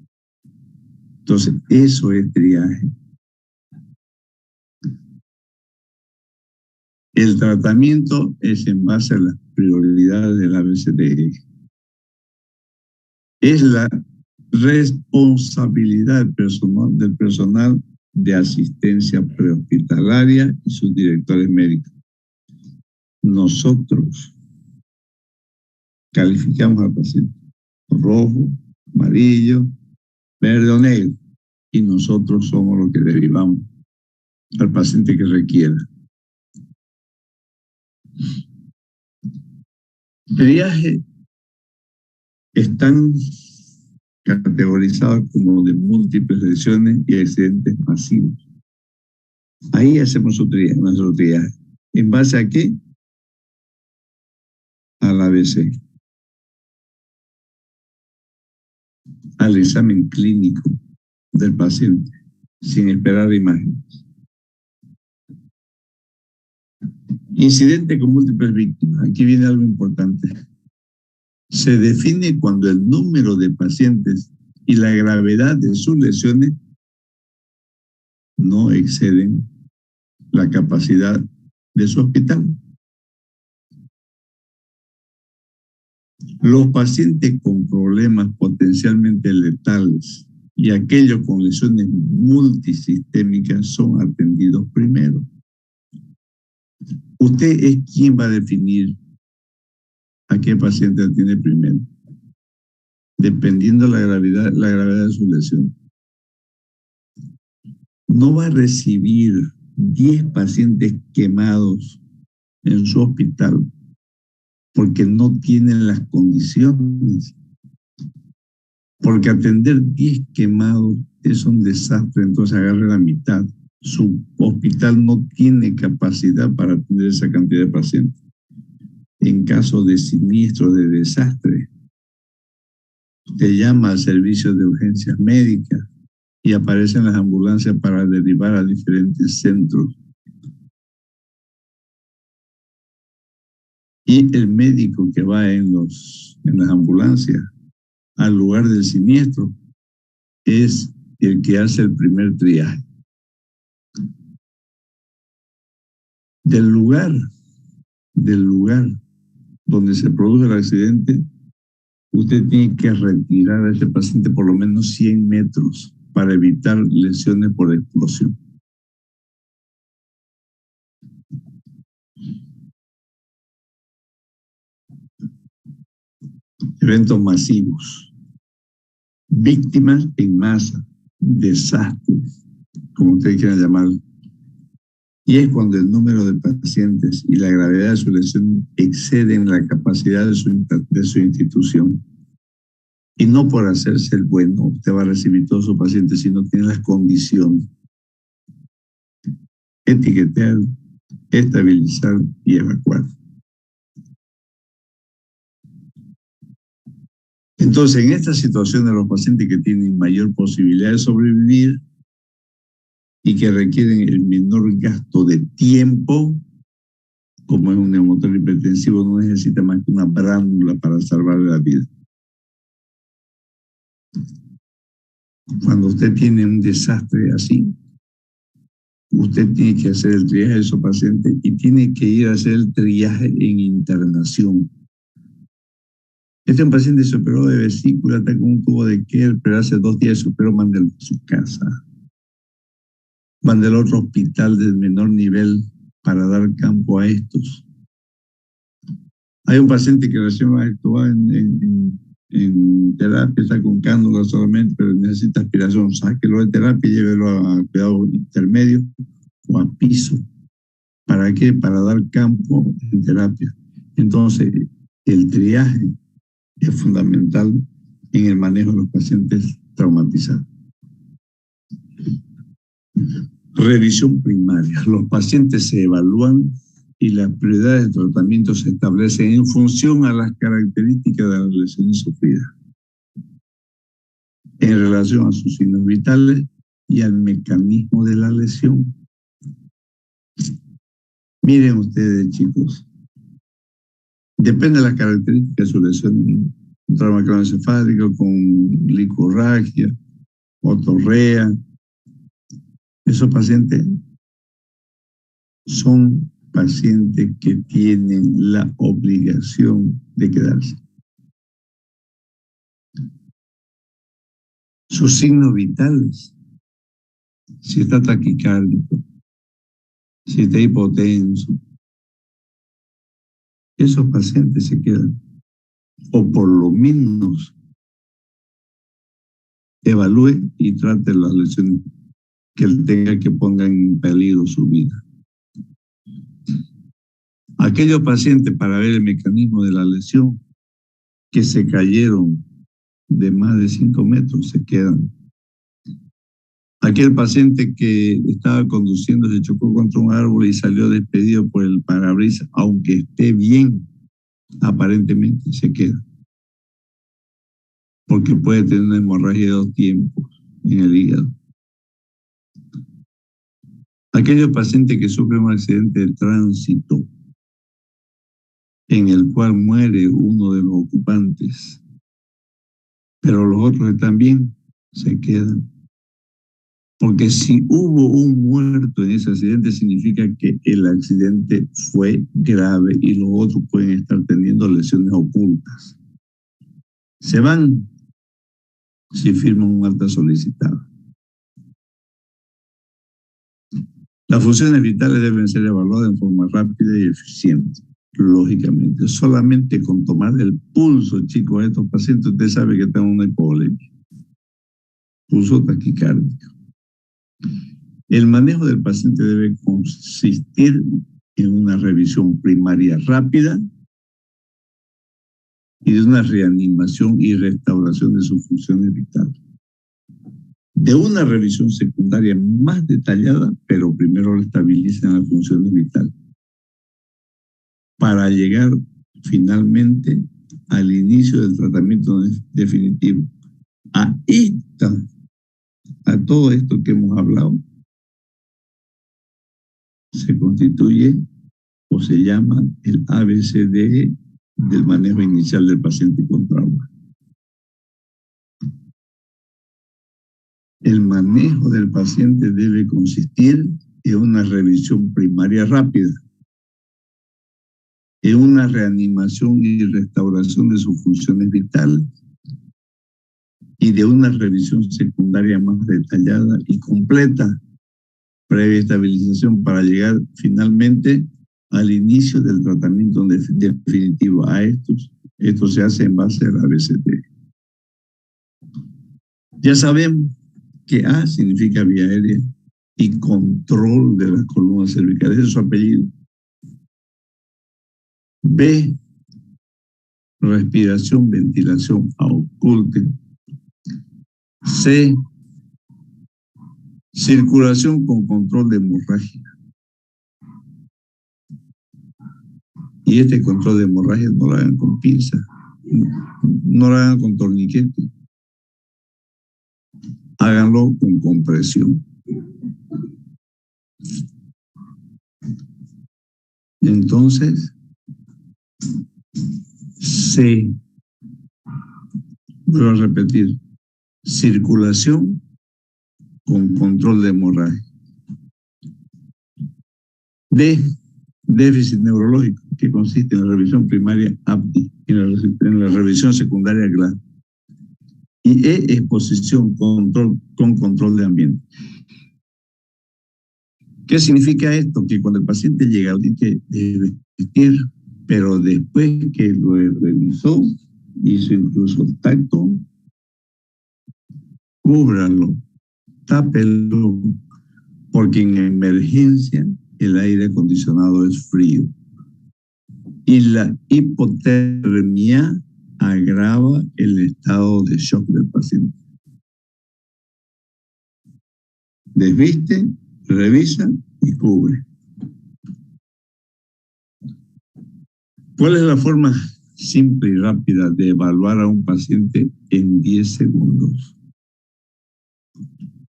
Entonces, eso es triaje. El tratamiento es en base a las prioridades del ABCDE. Es la responsabilidad del personal de asistencia prehospitalaria y sus directores médicos. Nosotros calificamos al paciente rojo, amarillo, verde o negro, y nosotros somos los que derivamos al paciente que requiera. Triaje están categorizados como de múltiples lesiones y accidentes masivos. Ahí hacemos nuestro triaje. ¿En base a qué? Al ABC. Al examen clínico del paciente, sin esperar imágenes. Incidente con múltiples víctimas. Aquí viene algo importante. Se define cuando el número de pacientes y la gravedad de sus lesiones no exceden la capacidad de su hospital. Los pacientes con problemas potencialmente letales y aquellos con lesiones multisistémicas son atendidos primero. Usted es quien va a definir a qué paciente atiende primero, dependiendo de la gravedad de su lesión. no va a recibir 10 pacientes quemados en su hospital porque no tienen las condiciones. Porque atender 10 quemados es un desastre, entonces agarre la mitad. Su hospital no tiene capacidad para atender esa cantidad de pacientes. En caso de siniestro, de desastre, usted llama al servicio de urgencias médicas y aparecen las ambulancias para derivar a diferentes centros. Y el médico que va en las ambulancias al lugar del siniestro es el que hace el primer triaje. Del lugar donde se produce el accidente, usted tiene que retirar a ese paciente por lo menos 100 metros para evitar lesiones por explosión. Eventos masivos, víctimas en masa, desastres, como ustedes quieran llamarlo. Y es cuando el número de pacientes y la gravedad de su lesión exceden la capacidad de su institución. Y no por hacerse el bueno, usted va a recibir todos sus pacientes si no tiene las condiciones. Etiquetar, estabilizar y evacuar. Entonces, en esta situación de los pacientes que tienen mayor posibilidad de sobrevivir y que requieren el menor gasto de tiempo, como es un neumotor hipertensivo, no necesita más que una brándula para salvarle la vida. Cuando usted tiene un desastre así, usted tiene que hacer el triaje de esos pacientes y tiene que ir a hacer el triaje en internación. Este es un paciente se operó de vesícula, está con un tubo de Kerr, pero hace 2 días se operó, mándelo a su casa. Mándelo a otro hospital de menor nivel para dar campo a estos. Hay un paciente que recién va a actuar en terapia, está con cánula solamente, pero necesita aspiración. Sáquelo de terapia y llévelo a cuidado intermedio o a piso. ¿Para qué? Para dar campo en terapia. Entonces, el triaje es fundamental en el manejo de los pacientes traumatizados. Revisión primaria. Los pacientes se evalúan y las prioridades de tratamiento se establecen en función a las características de las lesiones sufridas, en relación a sus signos vitales y al mecanismo de la lesión. Miren ustedes, chicos, depende de las características de su lesión, un trauma craneoencefálico con licorragia, otorrea. Esos pacientes son pacientes que tienen la obligación de quedarse. Sus signos vitales, si está taquicárdico, si está hipotenso, esos pacientes se quedan. O por lo menos evalúe y trate las lesiones que él tenga que pongan en peligro su vida. Aquellos pacientes, para ver el mecanismo de la lesión, que se cayeron de más de 5 metros, se quedan. Aquel paciente que estaba conduciendo se chocó contra un árbol y salió despedido por el parabrisas, aunque esté bien, aparentemente se queda. Porque puede tener una hemorragia de 2 tiempos en el hígado. Aquellos pacientes que sufren un accidente de tránsito en el cual muere uno de los ocupantes, pero los otros están bien, se quedan. Porque si hubo un muerto en ese accidente, significa que el accidente fue grave y los otros pueden estar teniendo lesiones ocultas. Se van si firman un acta solicitada. Las funciones vitales deben ser evaluadas en forma rápida y eficiente, lógicamente. Solamente con tomar el pulso, chicos, a estos pacientes, usted sabe que están en una hipovolemia. Pulso taquicárdico. El manejo del paciente debe consistir en una revisión primaria rápida y de una reanimación y restauración de sus funciones vitales. De una revisión secundaria más detallada, pero primero restabilizan las funciones vitales para llegar finalmente al inicio del tratamiento definitivo. A todo esto que hemos hablado, se constituye o se llama el ABCDE del manejo inicial del paciente con trauma. El manejo del paciente debe consistir en una revisión primaria rápida, en una reanimación y restauración de sus funciones vitales y de una revisión secundaria más detallada y completa, previa estabilización para llegar finalmente al inicio del tratamiento definitivo. Esto se hace en base a la ABCD. Ya sabemos que A significa vía aérea y control de las columnas cervicales, ese es su apellido. B, respiración, ventilación, ausculten. C, circulación con control de hemorragia. Y este control de hemorragia no lo hagan con pinza, no lo hagan con torniquete. Háganlo con compresión. Entonces, C, vuelvo a repetir, circulación con control de hemorragia. D, déficit neurológico, que consiste en la revisión primaria APDI, en la revisión secundaria GLAD. Y E, exposición con control de ambiente. ¿Qué significa esto? Que cuando el paciente llega, tiene que vestir, pero después que lo revisó, hizo incluso tacto, cúbralo, tápelo, porque en emergencia el aire acondicionado es frío. Y la hipotermia agrava el estado de shock del paciente. Desviste, revisa y cubre. ¿Cuál es la forma simple y rápida de evaluar a un paciente en 10 segundos?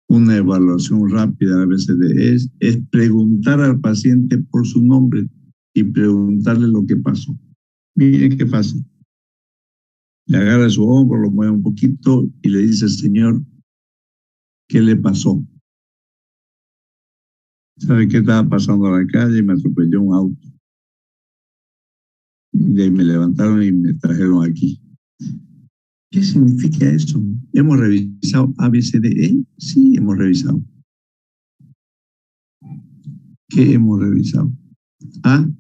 Una evaluación rápida a veces es preguntar al paciente por su nombre y preguntarle lo que pasó. Miren qué fácil. Le agarra su hombro, lo mueve un poquito y le dice, señor, ¿qué le pasó? ¿Sabe qué estaba pasando a la calle? Me atropelló un auto. Y me levantaron y me trajeron aquí. ¿Qué significa eso? ¿Hemos revisado ABCDE? Sí, hemos revisado. ¿Qué hemos revisado? A,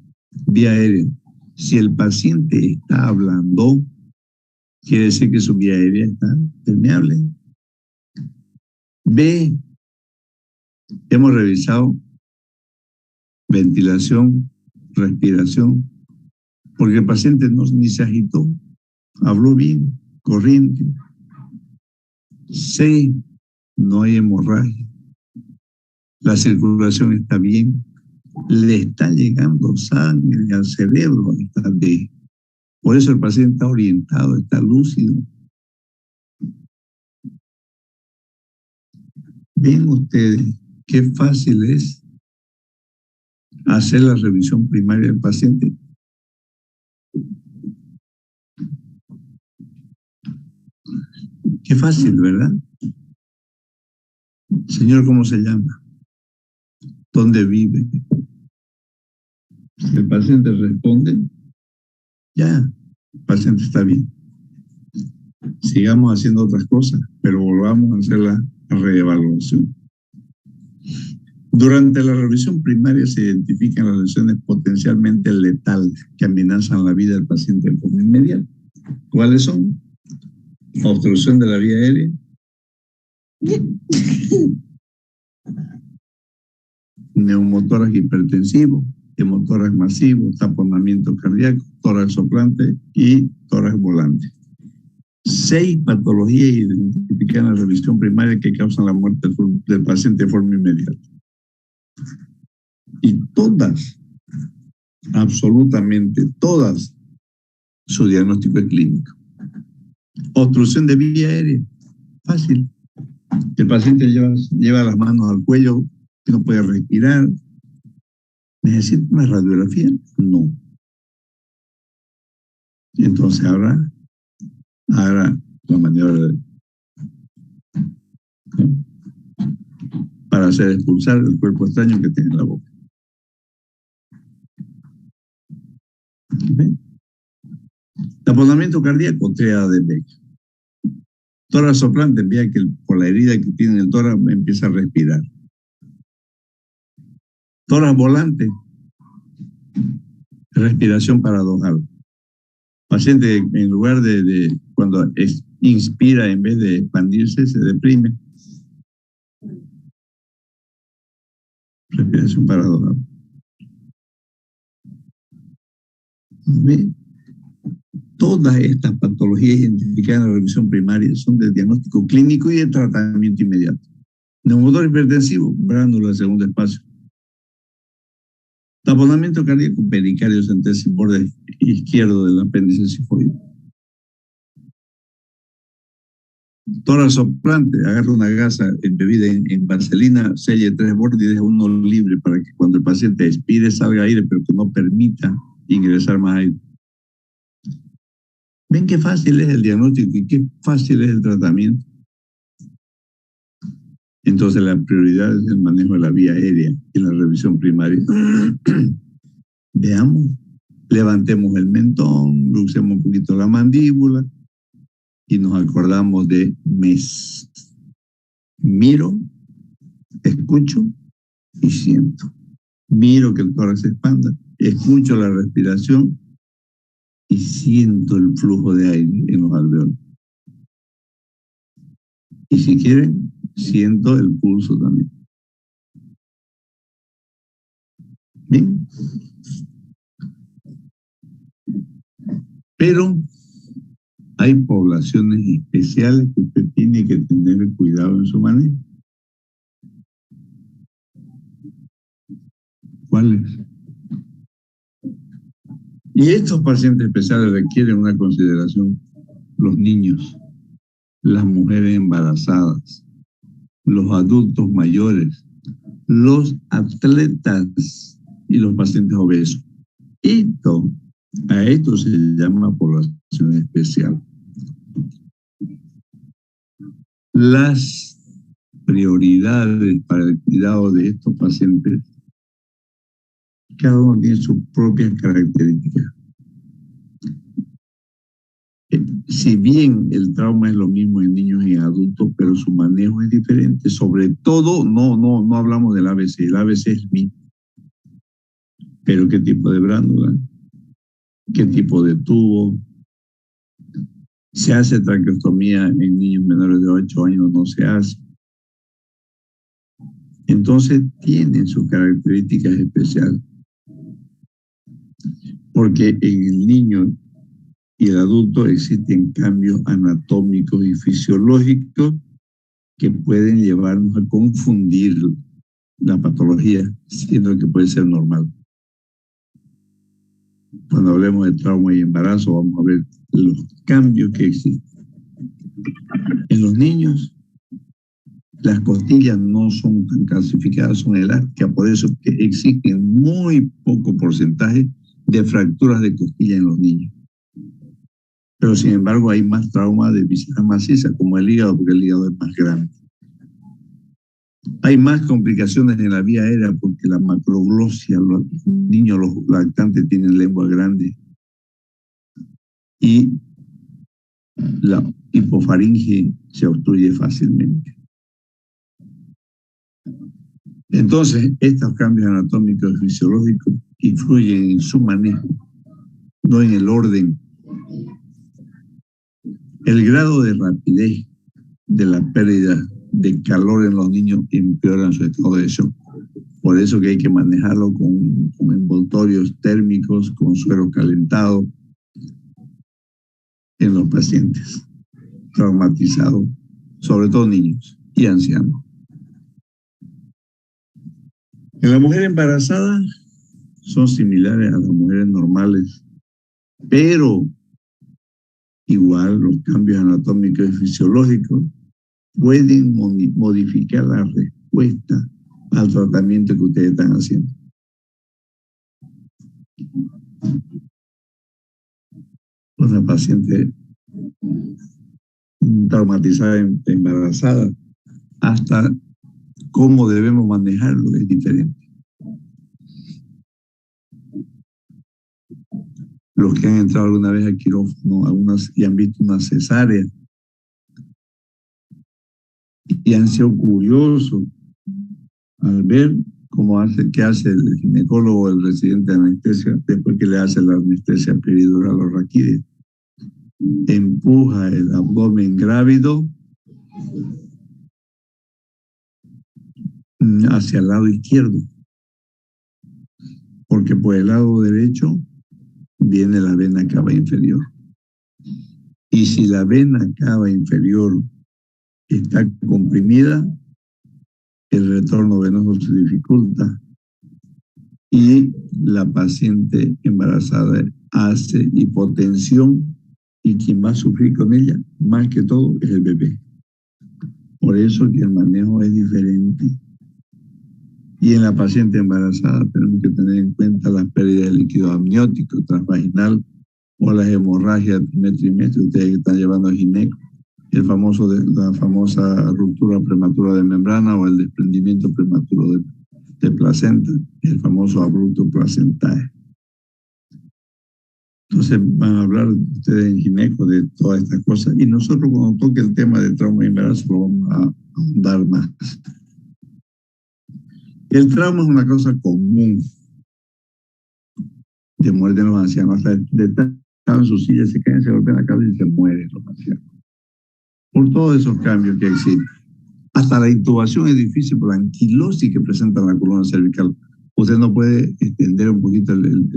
vía aérea. Si el paciente está hablando, quiere decir que su vía aérea está permeable. B, hemos revisado ventilación, respiración, porque el paciente ni se agitó, habló bien, corriente. C, no hay hemorragia. La circulación está bien. Le está llegando sangre al cerebro. Está D. Por eso el paciente está orientado, está lúcido. Ven ustedes qué fácil es hacer la revisión primaria del paciente. Qué fácil, ¿verdad? Señor, ¿cómo se llama? ¿Dónde vive? Si el paciente responde, ya, el paciente está bien. Sigamos haciendo otras cosas, pero volvamos a hacer la reevaluación. Durante la revisión primaria se identifican las lesiones potencialmente letales que amenazan la vida del paciente de forma inmediata. ¿Cuáles son? Obstrucción de la vía aérea, neumotórax hipertensivo, hemotórax masivo, taponamiento cardíaco, tórax soplante y tórax volante. 6 patologías identificadas en la revisión primaria que causan la muerte del paciente de forma inmediata. Y todas, absolutamente todas, su diagnóstico es clínico. Obstrucción de vía aérea, fácil. El paciente lleva las manos al cuello, no puede respirar. ¿Necesita una radiografía? No. Entonces ahora la maniobra para hacer expulsar el cuerpo extraño que tiene en la boca. ¿Ven? Taponamiento cardíaco, TEA de Beck. Tórax soplante, vea que por la herida que tiene el tórax empieza a respirar. Tórax volante, respiración paradojal. Paciente en lugar de cuando inspira en vez de expandirse, se deprime. Respiración paradojal. ¿Ve? Todas estas patologías identificadas en la revisión primaria son de diagnóstico clínico y de tratamiento inmediato. Neumotórax hipertensivo, brándula de segundo espacio. Taponamiento cardíaco, pericardio centésimo, borde izquierdo del apéndice cifoide. Tórax soplante, agarra una gasa embebida en vaselina, selle 3 bordes y deja uno libre para que cuando el paciente expire salga aire, pero que no permita ingresar más aire. ¿Ven qué fácil es el diagnóstico y qué fácil es el tratamiento? Entonces la prioridad es el manejo de la vía aérea y la revisión primaria. Veamos, levantemos el mentón, luxemos un poquito la mandíbula y nos acordamos de MES. Miro, escucho y siento. Miro que el tórax se expanda, escucho la respiración y siento el flujo de aire en los alveolos. Y si quieren, siento el pulso también. Bien. Pero hay poblaciones especiales que usted tiene que tener cuidado en su manejo. ¿Cuáles? Y estos pacientes especiales requieren una consideración: los niños, las mujeres embarazadas, los adultos mayores, los atletas y los pacientes obesos. A esto se llama población especial. Las prioridades para el cuidado de estos pacientes, cada uno tiene sus propias características. Si bien el trauma es lo mismo en niños y en adultos, pero su manejo es diferente. Sobre todo, no hablamos del ABC. El ABC es el mismo. Pero ¿qué tipo de brándula? ¿Qué tipo de tubo? ¿Se hace traqueostomía en niños menores de 8 años o no se hace? Entonces tienen sus características especiales. Porque en el niño y el adulto existen cambios anatómicos y fisiológicos que pueden llevarnos a confundir la patología, siendo que puede ser normal. Cuando hablemos de trauma y embarazo, vamos a ver los cambios que existen. En los niños, las costillas no son tan calcificadas, son elásticas, por eso que existen muy poco porcentaje de fracturas de costilla en los niños. Pero sin embargo hay más trauma de vísceras macizas, como el hígado, porque el hígado es más grande. Hay más complicaciones en la vía aérea porque la macroglosia, los niños, los lactantes tienen lengua grande. Y la hipofaringe se obstruye fácilmente. Entonces, estos cambios anatómicos y fisiológicos influyen en su manejo, no en el orden. El grado de rapidez de la pérdida de calor en los niños empeora su estado de shock. Por eso que hay que manejarlo con envoltorios térmicos, con suero calentado en los pacientes traumatizados, sobre todo niños y ancianos. En la mujer embarazada son similares a las mujeres normales, pero igual los cambios anatómicos y fisiológicos pueden modificar la respuesta al tratamiento que ustedes están haciendo. Una paciente traumatizada, embarazada, hasta cómo debemos manejarlo es diferente. Los que han entrado alguna vez al quirófano y han visto una cesárea y han sido curiosos al ver qué hace el ginecólogo o el residente de anestesia después que le hace la anestesia peridural o raquídea. Empuja el abdomen grávido hacia el lado izquierdo, porque por el lado derecho viene la vena cava inferior. Y si la vena cava inferior está comprimida, el retorno venoso se dificulta y la paciente embarazada hace hipotensión y quien va a sufrir con ella, más que todo, es el bebé. Por eso que el manejo es diferente. Y en la paciente embarazada tenemos que tener en cuenta las pérdidas de líquido amniótico transvaginal o las hemorragias trimestre. Ustedes que están llevando a gineco, la famosa ruptura prematura de membrana o el desprendimiento prematuro de placenta, el famoso abrupto placentae. Entonces van a hablar ustedes en gineco de todas estas cosas y nosotros cuando toque el tema de trauma de embarazo lo vamos a ahondar más. El trauma es una cosa común de muerte en los ancianos. Hasta de estar en su silla, se caen, se golpean la cabeza y se mueren los ancianos. Por todos esos cambios que existen. Hasta la intubación es difícil por la anquilosis que presenta la columna cervical. Usted no puede extender un poquito el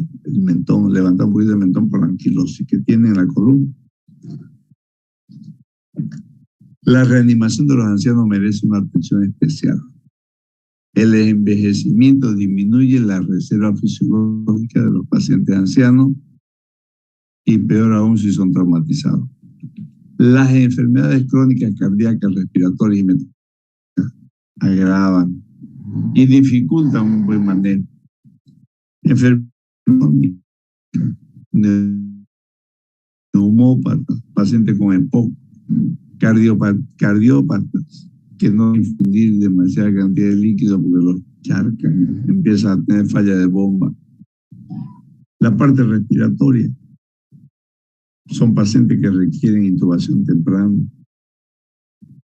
mentón, levantar un poquito el mentón por la anquilosis que tiene en la columna. La reanimación de los ancianos merece una atención especial. El envejecimiento disminuye la reserva fisiológica de los pacientes ancianos y peor aún si son traumatizados. Las enfermedades crónicas cardíacas, respiratorias y metabólicas agravan y dificultan un buen manejo. Enfermedades neumópatas, pacientes con EPOC, cardiópatas, que no infundir demasiada cantidad de líquido porque los charcan, empiezan a tener falla de bomba. La parte respiratoria son pacientes que requieren intubación temprana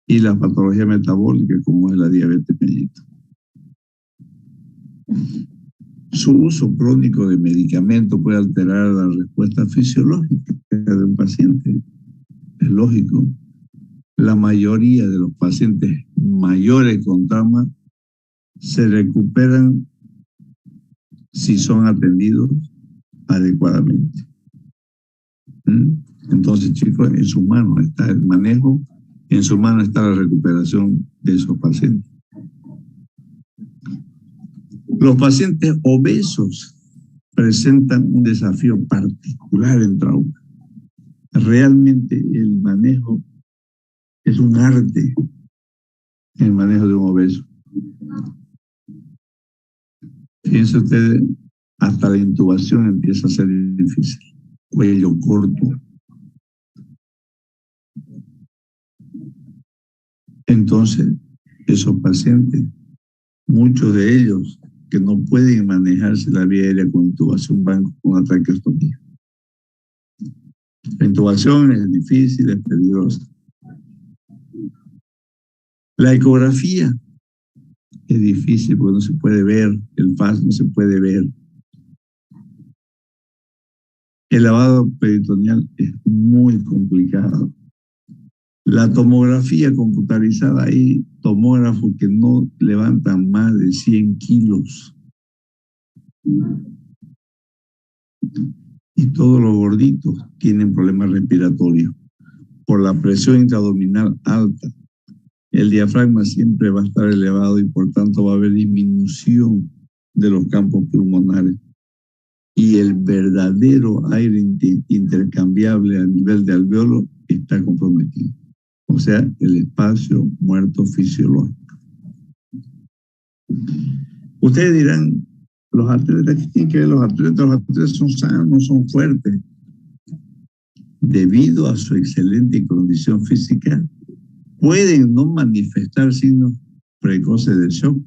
y la patología metabólica como es la diabetes mellitus. Su uso crónico de medicamentos puede alterar la respuesta fisiológica de un paciente. Es lógico. La mayoría de los pacientes mayores con trauma se recuperan si son atendidos adecuadamente. Entonces, chicos, en sus manos está el manejo, en sus manos está la recuperación de esos pacientes. Los pacientes obesos presentan un desafío particular en trauma. Realmente el manejo es un arte, el manejo de un obeso. Fíjense ustedes, hasta la intubación empieza a ser difícil. Cuello corto. Entonces, esos pacientes, muchos de ellos que no pueden manejarse la vía aérea con intubación van con una traqueostomía. La intubación es difícil, es peligrosa. La ecografía es difícil porque no se puede ver, el FAS no se puede ver. El lavado peritoneal es muy complicado. La tomografía computarizada, hay tomógrafos que no levantan más de 100 kilos. Y todos los gorditos tienen problemas respiratorios por la presión intraabdominal alta. El diafragma siempre va a estar elevado y por tanto va a haber disminución de los campos pulmonares. Y el verdadero aire intercambiable a nivel de alveolo está comprometido. O sea, el espacio muerto fisiológico. Ustedes dirán, los atletas, ¿qué tienen que ver los atletas? Los atletas son sanos, son fuertes. Debido a su excelente condición física, pueden no manifestar signos precoces de shock.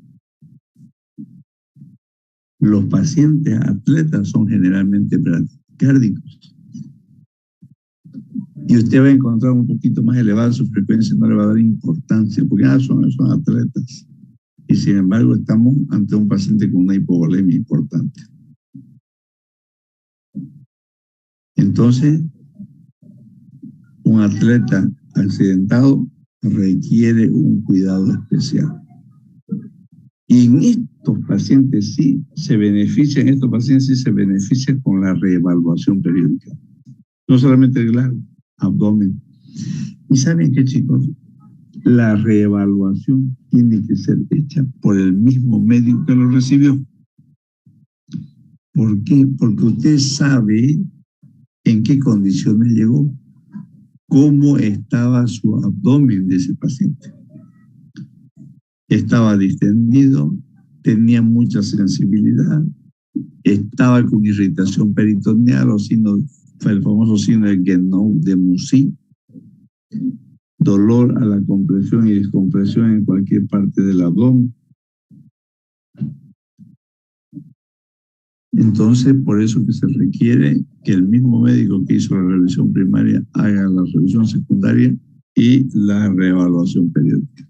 Los pacientes atletas son generalmente bradicárdicos. Y usted va a encontrar un poquito más elevada su frecuencia, no le va a dar importancia, porque son atletas. Y sin embargo, estamos ante un paciente con una hipovolemia importante. Entonces, un atleta accidentado requiere un cuidado especial. Y en estos pacientes sí se benefician, con la reevaluación periódica. No solamente el abdomen. ¿Y saben qué, chicos? La reevaluación tiene que ser hecha por el mismo médico que lo recibió. ¿Por qué? Porque usted sabe en qué condiciones llegó, cómo estaba su abdomen de ese paciente. Estaba distendido, tenía mucha sensibilidad, estaba con irritación peritoneal o el famoso signo de Guénon de Mussy, dolor a la compresión y descompresión en cualquier parte del abdomen. Entonces, por eso que se requiere que el mismo médico que hizo la revisión primaria haga la revisión secundaria y la reevaluación periódica.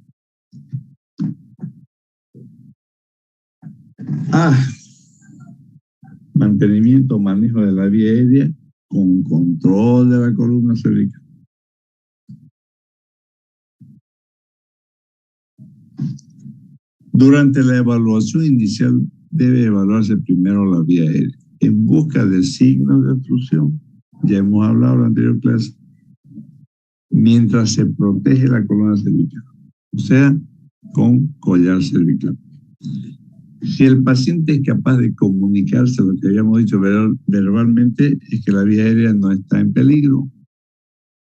Mantenimiento, manejo de la vía aérea con control de la columna cervical. Durante la evaluación inicial debe evaluarse primero la vía aérea en busca de signos de obstrucción. Ya hemos hablado en la anterior clase. Mientras se protege la columna cervical, o sea, con collar cervical. Si el paciente es capaz de comunicarse, lo que habíamos dicho verbalmente, es que la vía aérea no está en peligro.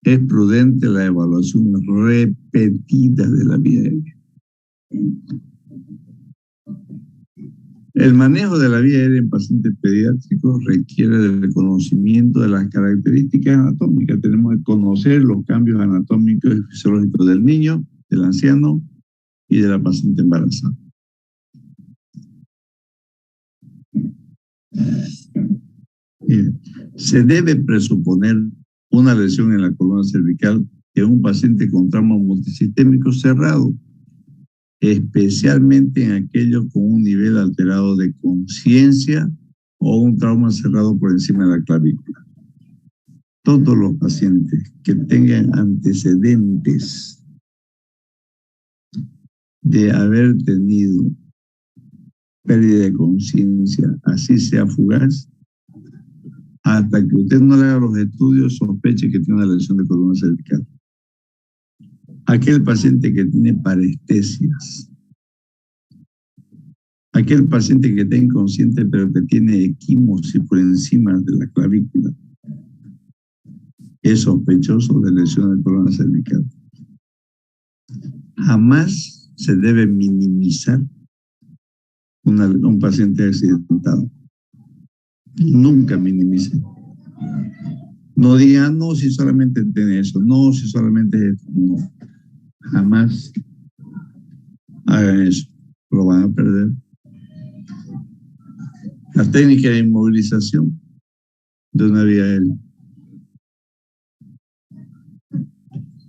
Es prudente la evaluación repetida de la vía aérea. El manejo de la vía aérea en pacientes pediátricos requiere del conocimiento de las características anatómicas. Tenemos que conocer los cambios anatómicos y fisiológicos del niño, del anciano y de la paciente embarazada. Se debe presuponer una lesión en la columna cervical en un paciente con trauma multisistémico cerrado, especialmente en aquellos con un nivel alterado de conciencia o un trauma cerrado por encima de la clavícula. Todos los pacientes que tengan antecedentes de haber tenido pérdida de conciencia, así sea fugaz, hasta que usted no le haga los estudios, sospeche que tiene una lesión de columna cervical. Aquel paciente que tiene parestesias, aquel paciente que está inconsciente pero que tiene equimosis por encima de la clavícula, es sospechoso de lesión de columna cervical. Jamás se debe minimizar un paciente accidentado. Nunca minimice. No digan, no, si solamente tiene eso, no, si solamente es esto. No, jamás hagan eso, lo van a perder. La técnica de inmovilización de una vía aérea.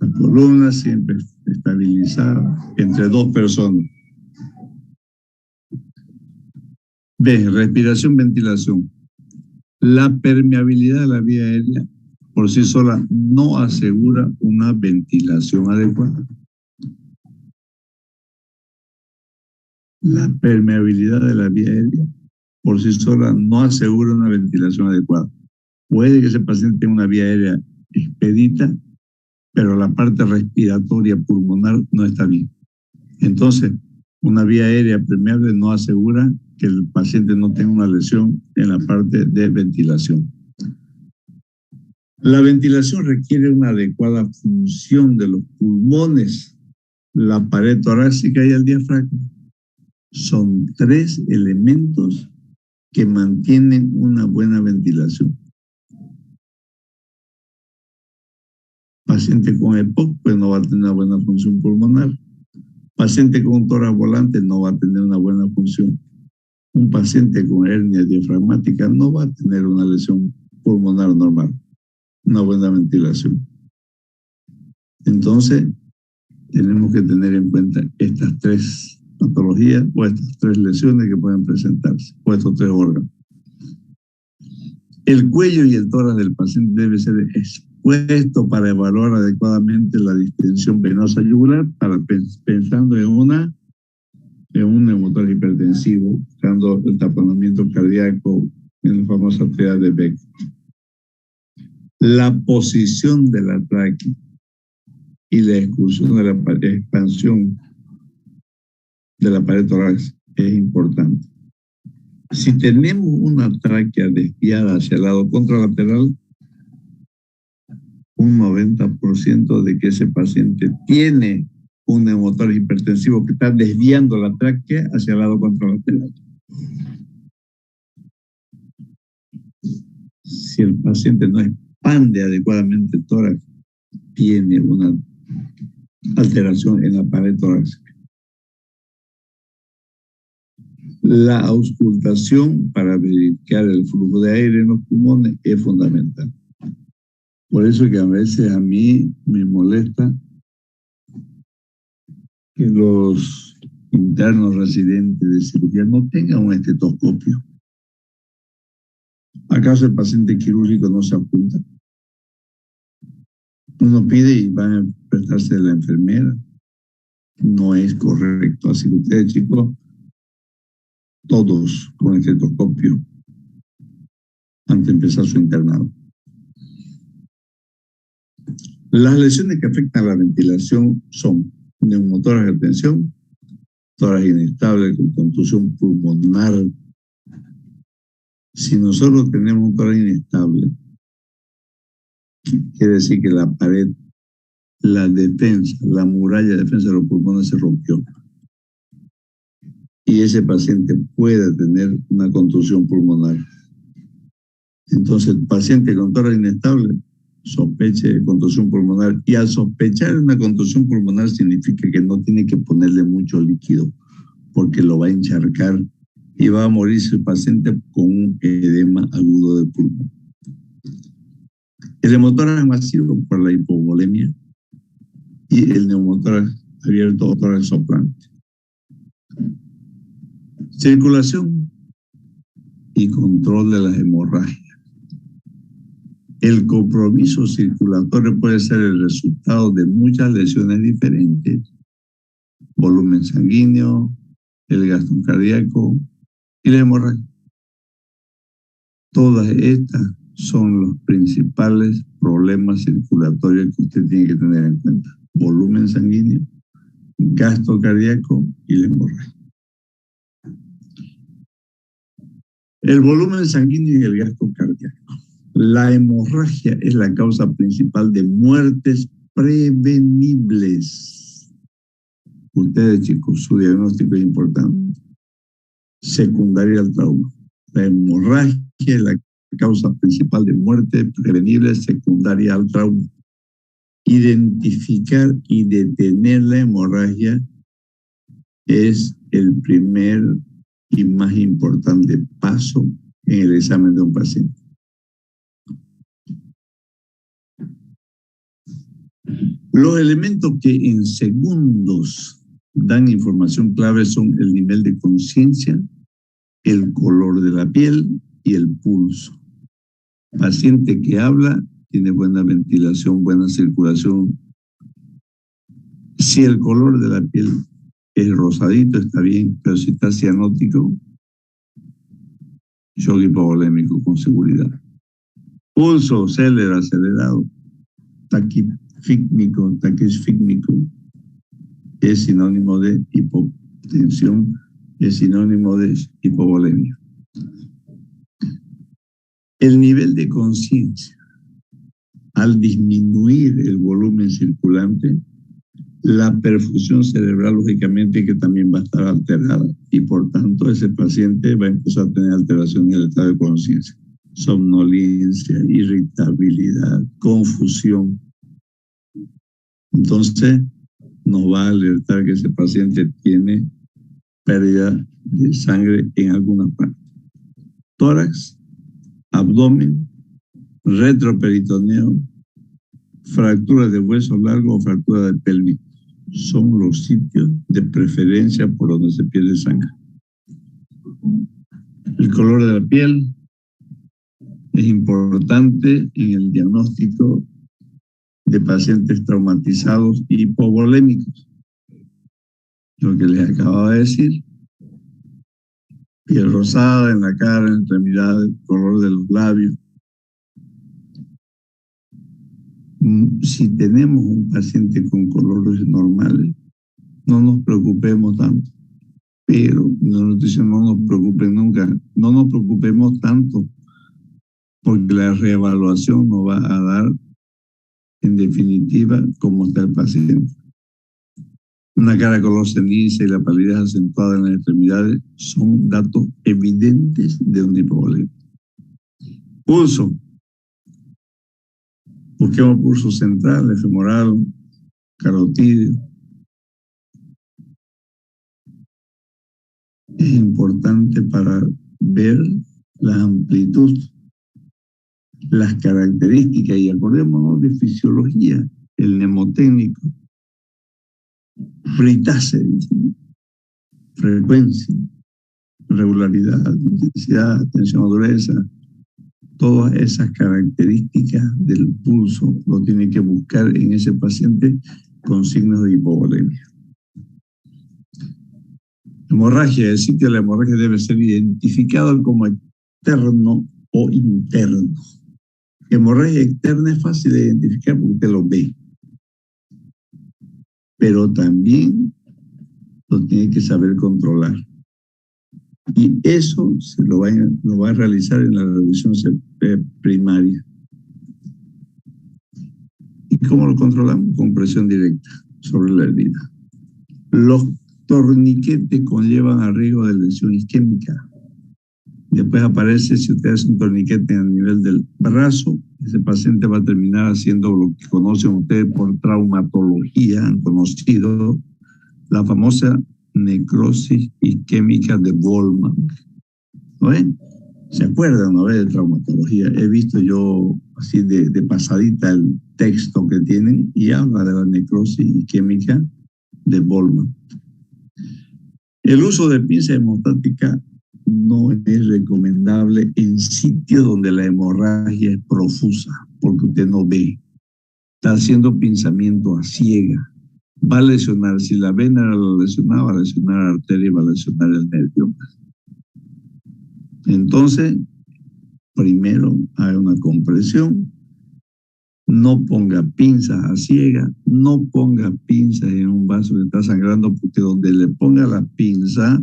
La columna siempre estabilizada entre dos personas. B, respiración, ventilación. La permeabilidad de la vía aérea por sí sola no asegura una ventilación adecuada. La permeabilidad de la vía aérea por sí sola no asegura una ventilación adecuada. Puede que ese paciente tenga una vía aérea expedita, pero la parte respiratoria pulmonar no está bien. Entonces, una vía aérea permeable no asegura que el paciente no tenga una lesión en la parte de ventilación. La ventilación requiere una adecuada función de los pulmones, la pared torácica y el diafragma. Son tres elementos que mantienen una buena ventilación. Paciente con EPOC pues no va a tener una buena función pulmonar. Paciente con tórax volante no va a tener una buena función. Un paciente con hernia diafragmática no va a tener una lesión pulmonar normal, una buena ventilación. Entonces, tenemos que tener en cuenta estas tres patologías o estas tres lesiones que pueden presentarse, o estos tres órganos. El cuello y el tórax del paciente debe ser expuesto para evaluar adecuadamente la distensión venosa yugular, pensando en un neumotórax hipertensivo, buscando el taponamiento cardíaco en la famosa arteria de Beck. La posición de la tráquea y la excursión de la expansión de la pared torácica es importante. Si tenemos una tráquea desviada hacia el lado contralateral, un 90% de que ese paciente tiene un neumotórax hipertensivo que está desviando la tráquea hacia el lado contralateral. Si el paciente no expande adecuadamente el tórax, tiene una alteración en la pared torácica. La auscultación para verificar el flujo de aire en los pulmones es fundamental. Por eso que a veces a mí me molesta que los internos residentes de cirugía no tengan un estetoscopio. ¿Acaso el paciente quirúrgico no se apunta? Uno pide y van a prestarse de la enfermera. No es correcto. Así que ustedes, chicos, todos con estetoscopio antes de empezar su internado. Las lesiones que afectan a la ventilación son neumotórax de tensión, tórax inestable con contusión pulmonar. Si nosotros tenemos un tórax inestable, quiere decir que la pared, la defensa, la muralla de defensa de los pulmones se rompió. Y ese paciente puede tener una contusión pulmonar. Entonces, el paciente con tórax inestable sospeche de contusión pulmonar, y al sospechar una contusión pulmonar significa que no tiene que ponerle mucho líquido porque lo va a encharcar y va a morirse el paciente con un edema agudo del pulmón. El neumotórax masivo por la hipovolemia y el neumotórax abierto o tórax soplante. Circulación y control de las hemorragias. El compromiso circulatorio puede ser el resultado de muchas lesiones diferentes. Volumen sanguíneo, el gasto cardíaco y la hemorragia. Todas estas son los principales problemas circulatorios que usted tiene que tener en cuenta. Volumen sanguíneo, gasto cardíaco y la hemorragia. El volumen sanguíneo y el gasto cardíaco. La hemorragia es la causa principal de muertes prevenibles. Ustedes, chicos, su diagnóstico es importante. Secundaria al trauma. La hemorragia es la causa principal de muerte prevenible secundaria al trauma. Identificar y detener la hemorragia es el primer y más importante paso en el examen de un paciente. Los elementos que en segundos dan información clave son el nivel de conciencia, el color de la piel y el pulso. Paciente que habla tiene buena ventilación, buena circulación. Si el color de la piel es rosadito, está bien, pero si está cianótico, shock hipovolémico con seguridad. Pulso acelerado, taquifícmico, es sinónimo de hipotensión, es sinónimo de hipovolemia. El nivel de conciencia, al disminuir el volumen circulante, la perfusión cerebral, lógicamente, que también va a estar alterada y por tanto ese paciente va a empezar a tener alteración en el estado de conciencia, somnolencia, irritabilidad, confusión. Entonces, nos va a alertar que ese paciente tiene pérdida de sangre en alguna parte. Tórax, abdomen, retroperitoneo, fractura de hueso largo o fractura de pelvis. Son los sitios de preferencia por donde se pierde sangre. El color de la piel es importante en el diagnóstico de pacientes traumatizados y hipovolémicos. Lo que les acabo de decir, piel rosada en la cara, en extremidades, color de los labios. Si tenemos un paciente con colores normales, no nos preocupemos tanto. Pero no nos dicen no nos preocupen nunca, no nos preocupemos tanto, porque la reevaluación nos va a dar, en definitiva, cómo está el paciente. Una cara color ceniza y la palidez acentuada en las extremidades son datos evidentes de un hipovolemia. Pulso. Busquemos pulso central, femoral, carotídeo. Es importante para ver la amplitud, las características, y acordémonos de fisiología, el mnemotécnico, fritase, frecuencia, regularidad, intensidad, tensión o dureza. Todas esas características del pulso lo tiene que buscar en ese paciente con signos de hipovolemia. Hemorragia. El sitio de la hemorragia debe ser identificado como externo o interno. Hemorragia externa es fácil de identificar porque usted lo ve. Pero también lo tiene que saber controlar. Y eso se lo va a realizar en la revisión primaria. ¿Y cómo lo controlamos? Con presión directa sobre la herida. Los torniquetes conllevan a riesgo de lesión isquémica. Después aparece, si usted hace un torniquete a nivel del brazo, ese paciente va a terminar haciendo lo que conocen ustedes por traumatología, han conocido la famosa necrosis isquémica de Volman. ¿No ven? ¿Se acuerdan una vez de traumatología? He visto yo así de pasadita el texto que tienen y habla de la necrosis isquémica de Volman. El uso de pinza hemostática no es recomendable en sitios donde la hemorragia es profusa, porque usted no ve. Está haciendo pinzamiento a ciega. Va a lesionar, si la vena la lesiona, va a lesionar la arteria y va a lesionar el nervio. Entonces, primero haga una compresión, no ponga pinzas a ciega, no ponga pinzas en un vaso que está sangrando, porque donde le ponga la pinza,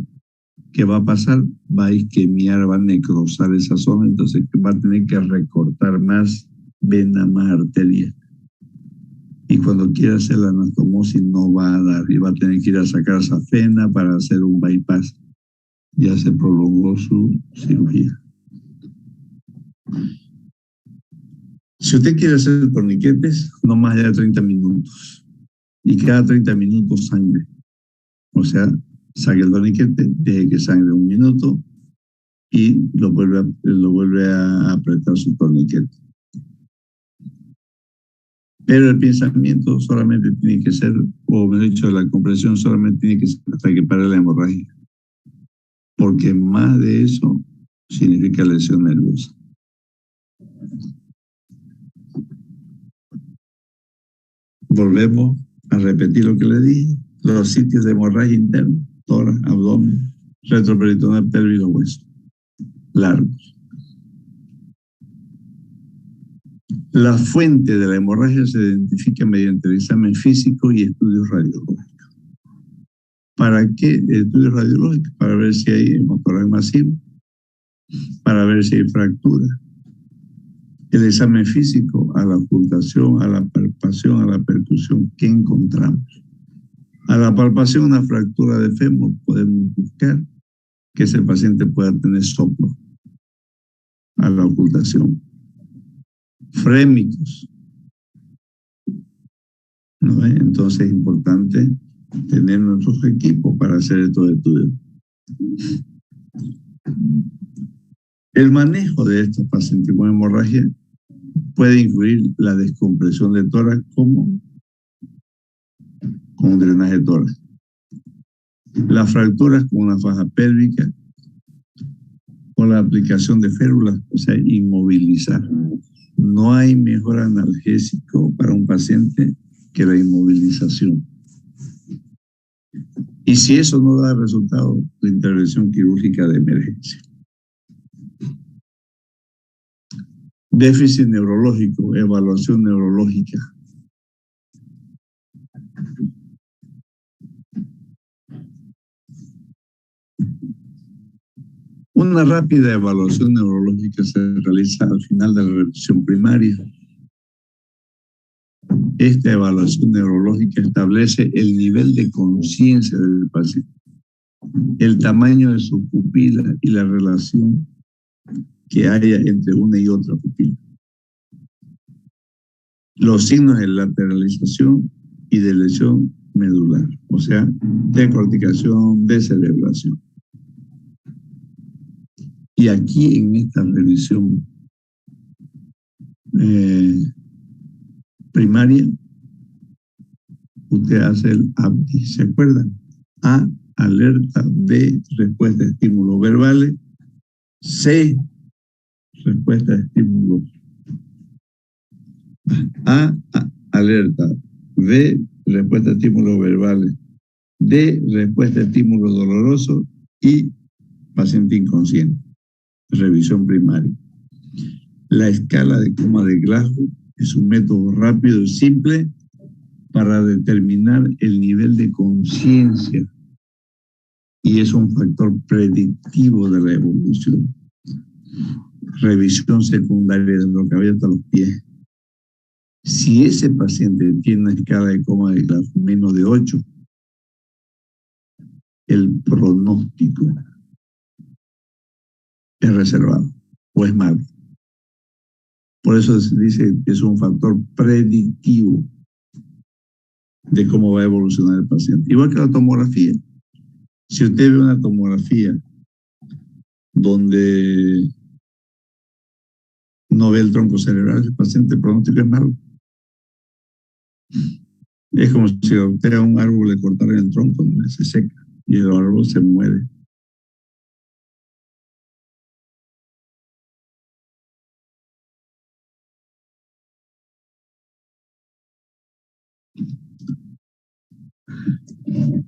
¿qué va a pasar? Va a isquemiar, va a necrosar esa zona, entonces va a tener que recortar más vena, más arteria. Y cuando quiera hacer la anastomosis no va a dar, y va a tener que ir a sacar safena para hacer un bypass. Ya se prolongó su cirugía. Si usted quiere hacer torniquetes, no más allá de 30 minutos. Y cada 30 minutos sangre. O sea, saque el torniquete, deje que sangre 1 minuto y lo vuelve a apretar su torniquete. Pero el pinzamiento solamente tiene que ser, o mejor dicho, la compresión solamente tiene que ser hasta que pare la hemorragia. Porque más de eso significa lesión nerviosa. Volvemos a repetir lo que le dije. Los sitios de hemorragia interna, tórax, abdomen, retroperitoneal, pélvico, hueso, largos. La fuente de la hemorragia se identifica mediante el examen físico y estudios radiológicos. ¿Para qué estudios radiológicos? Para ver si hay hematorax masivo, para ver si hay fractura. El examen físico, a la ocultación, a la palpación, a la percusión, ¿qué encontramos? A la palpación, una fractura de fémur, podemos buscar que ese paciente pueda tener soplo. A la ocultación. Frémicos. ¿No? Entonces es importante tener nuestros equipos para hacer estos estudios. El manejo de estos pacientes con hemorragia puede incluir la descompresión de tórax como con un drenaje de tórax. Las fracturas con una faja pélvica o la aplicación de férulas, o sea, inmovilizar. No hay mejor analgésico para un paciente que la inmovilización. Y si eso no da resultado, la intervención quirúrgica de emergencia. Déficit neurológico, evaluación neurológica. Una rápida evaluación neurológica se realiza al final de la revisión primaria. Esta evaluación neurológica establece el nivel de conciencia del paciente, el tamaño de su pupila y la relación que haya entre una y otra pupila. Los signos de lateralización y de lesión medular, o sea, decorticación, descerebración. Y aquí en esta revisión primaria, usted hace el ABDI, ¿se acuerdan? A, alerta. B, respuesta a estímulos verbales. C, respuesta a estímulos. A, alerta. B, respuesta a estímulos verbales. D, respuesta a estímulos dolorosos. Y paciente inconsciente. Revisión primaria. La escala de coma de Glasgow es un método rápido y simple para determinar el nivel de conciencia y es un factor predictivo de la evolución. Revisión secundaria de lo que había hasta los pies. Si ese paciente tiene una escala de coma de Glasgow menos de 8, el pronóstico es reservado o es malo. Por eso se dice que es un factor predictivo de cómo va a evolucionar el paciente. Igual que la tomografía. Si usted ve una tomografía donde no ve el tronco cerebral, el paciente, el pronóstico es malo. Es como si a usted a un árbol le cortaran el tronco, ¿no? Se seca y el árbol se muere.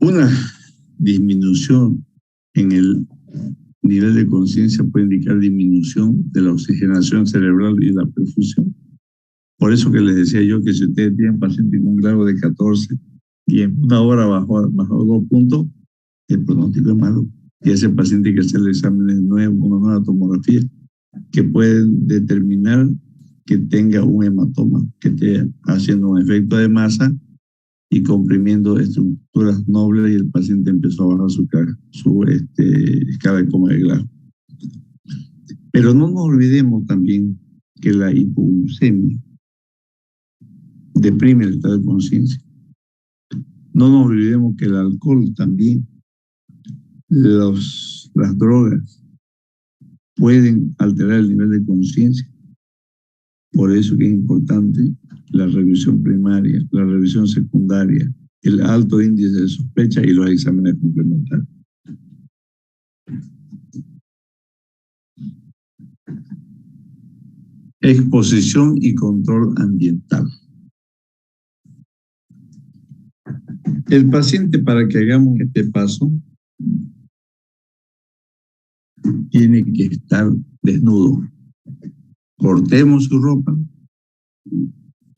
Una disminución en el nivel de conciencia puede indicar disminución de la oxigenación cerebral y la perfusión. Por eso que les decía yo que si ustedes tienen paciente con un grado de 14 y en una hora bajó 2 puntos, el pronóstico es malo. Y ese paciente hay que hacerle exámenes nuevos, una nueva tomografía, que pueden determinar que tenga un hematoma, que esté haciendo un efecto de masa y comprimiendo estructuras nobles y el paciente empezó a bajar su escala de coma de Glasgow. Pero no nos olvidemos también que la hipoglucemia deprime el estado de conciencia. No nos olvidemos que el alcohol también, las drogas pueden alterar el nivel de conciencia. Por eso que es importante la revisión primaria, la revisión secundaria, el alto índice de sospecha y los exámenes complementarios. Exposición y control ambiental. El paciente, para que hagamos este paso, tiene que estar desnudo. Cortemos su ropa,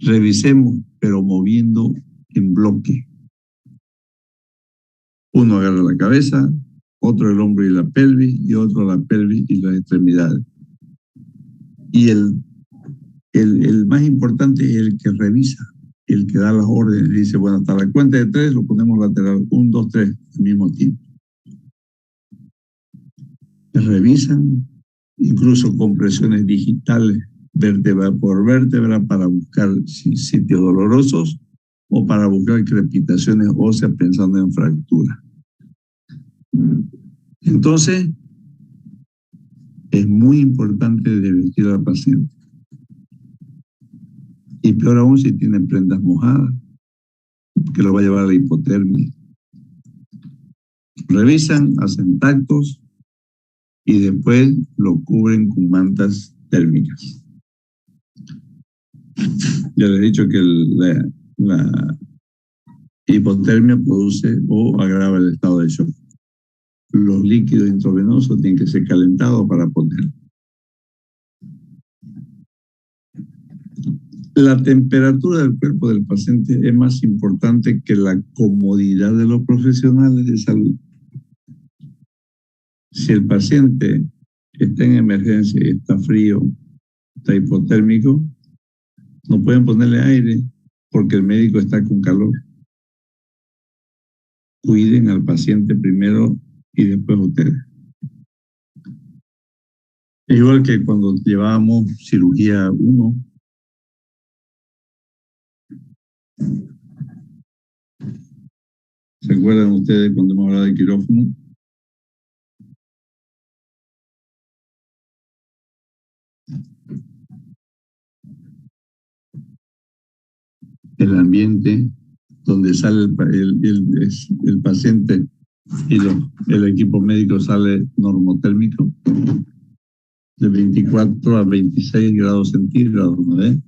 revisemos, pero moviendo en bloque. Uno agarra la cabeza, otro el hombro y la pelvis, y otro la pelvis y las extremidades. Y el más importante es el que revisa, el que da las órdenes. Dice, bueno, hasta la cuenta de 3 lo ponemos lateral. 1, 2, 3, al mismo tiempo. Revisan, incluso con presiones digitales, vértebra por vértebra, para buscar sitios dolorosos o para buscar crepitaciones óseas pensando en fractura. Entonces, es muy importante de vestir al paciente. Y peor aún si tiene prendas mojadas, que lo va a llevar a la hipotermia. Revisan, hacen tactos y después lo cubren con mantas térmicas. Ya les he dicho que la hipotermia produce o agrava el estado de shock. Los líquidos intravenosos tienen que ser calentados para poner. La temperatura del cuerpo del paciente es más importante que la comodidad de los profesionales de salud. Si el paciente está en emergencia y está frío, está hipotérmico, no pueden ponerle aire porque el médico está con calor. Cuiden al paciente primero y después ustedes. Igual que cuando llevábamos cirugía 1, ¿se acuerdan ustedes cuando hemos hablado de quirófano? El ambiente donde sale el paciente y el equipo médico sale normotérmico de 24 a 26 grados centígrados, ¿no ves?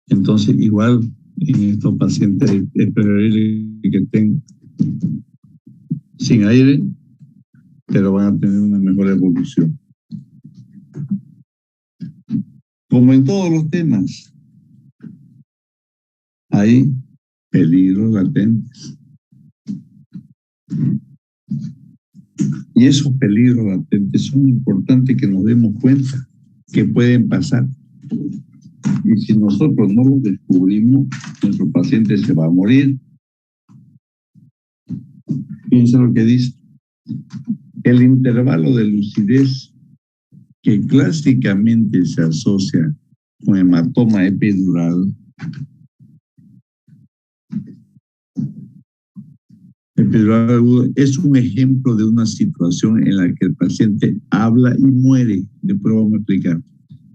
Entonces, igual en estos pacientes es preferible que estén sin aire, pero van a tener una mejor evolución. Como en todos los temas, hay peligros latentes. Y esos peligros latentes son importantes que nos demos cuenta que pueden pasar. Y si nosotros no los descubrimos, nuestro paciente se va a morir. Fíjense lo que dice. El intervalo de lucidez que clásicamente se asocia con hematoma epidural agudo es un ejemplo de una situación en la que el paciente habla y muere. Después vamos a explicar.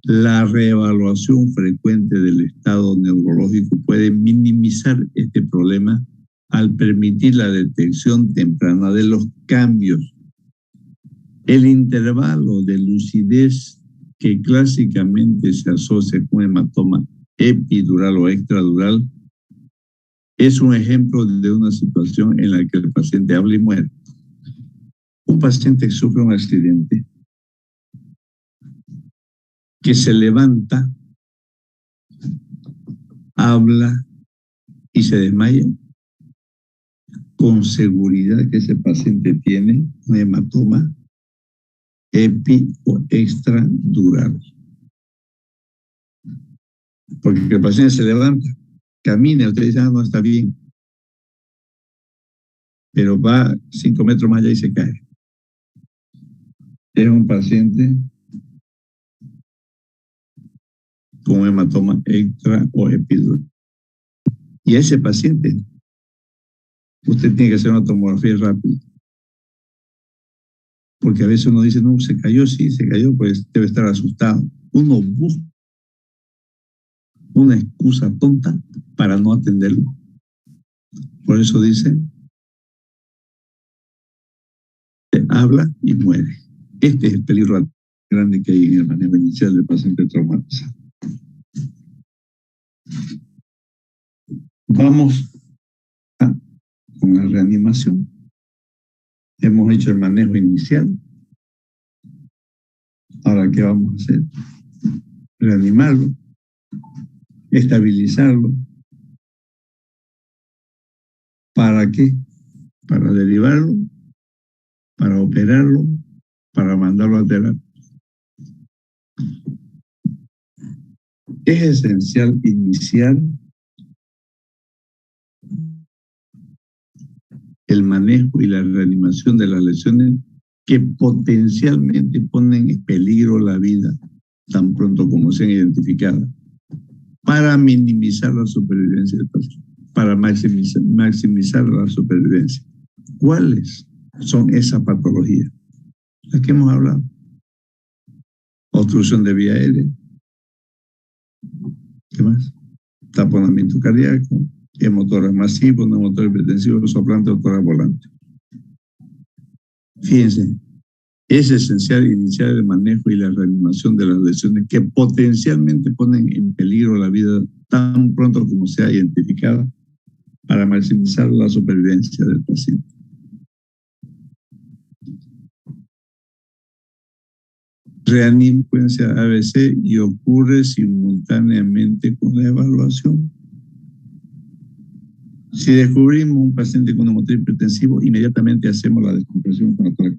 La reevaluación frecuente del estado neurológico puede minimizar este problema al permitir la detección temprana de los cambios. El intervalo de lucidez que clásicamente se asocia con hematoma epidural o extradural es un ejemplo de una situación en la que el paciente habla y muere. Un paciente que sufre un accidente, que se levanta, habla y se desmaya, con seguridad que ese paciente tiene un hematoma epi o extradural. Porque el paciente se levanta, camina, usted dice, no está bien, pero va 5 metros más allá y se cae. Es un paciente con hematoma extra o epidural. Y a ese paciente, usted tiene que hacer una tomografía rápida. Porque a veces uno dice, no, se cayó, sí, se cayó, pues debe estar asustado. Uno busca una excusa tonta para no atenderlo. Por eso dice, habla y muere. Este es el peligro grande que hay en el manejo inicial del paciente traumatizado. Vamos a con la reanimación. Hemos hecho el manejo inicial. Ahora, ¿qué vamos a hacer? Reanimarlo, estabilizarlo. ¿Para qué? Para derivarlo, para operarlo, para mandarlo a terapia. Es esencial iniciar el manejo y la reanimación de las lesiones que potencialmente ponen en peligro la vida tan pronto como sean identificadas, para minimizar la supervivencia del paciente, para maximizar la supervivencia. ¿Cuáles son esas patologías? Las que hemos hablado. Obstrucción de vía aérea. ¿Qué más? Taponamiento cardíaco, hemotoras masivos, neumotor hipertensivo, soplante o tórax volante. Fíjense, es esencial iniciar el manejo y la reanimación de las lesiones que potencialmente ponen en peligro la vida tan pronto como sea identificada para maximizar la supervivencia del paciente. Reanimación ABC y ocurre simultáneamente con la evaluación. Si descubrimos un paciente con neumotor hipertensivo, inmediatamente hacemos la descompresión con la tórax.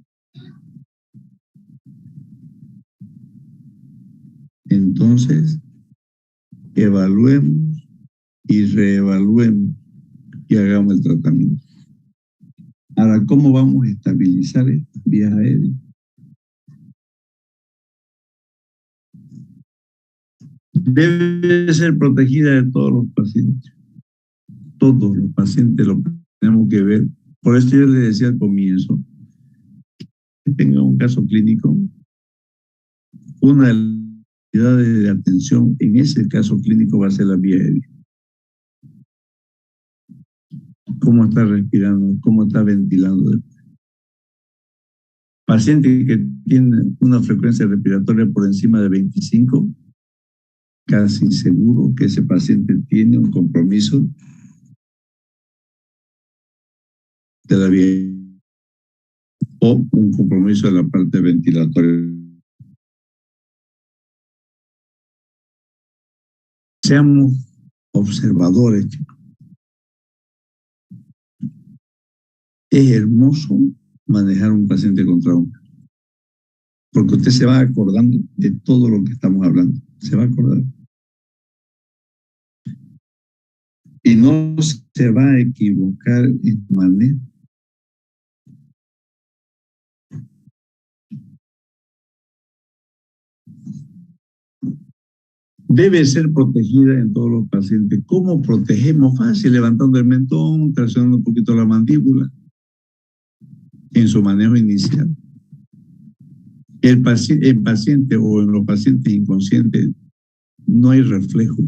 Entonces, evaluemos y reevaluemos y hagamos el tratamiento. Ahora, ¿cómo vamos a estabilizar estas vías aéreas? Debe ser protegida de todos los pacientes. Todos los pacientes lo tenemos que ver. Por eso yo les decía al comienzo, que tenga un caso clínico, una de las actividades de atención en ese caso clínico va a ser la vía aérea. Cómo está respirando, cómo está ventilando. Paciente que tiene una frecuencia respiratoria por encima de 25, casi seguro que ese paciente tiene un compromiso de la vía aérea o un compromiso de la parte ventilatoria. Seamos observadores, chicos. Es hermoso manejar un paciente con trauma, porque usted se va acordando de todo lo que estamos hablando. Se va a acordar. Y no se va a equivocar en manejo. Debe ser protegida en todos los pacientes. ¿Cómo protegemos? Fácil, levantando el mentón, traccionando un poquito la mandíbula en su manejo inicial. El paciente o en los pacientes inconscientes no hay reflejo.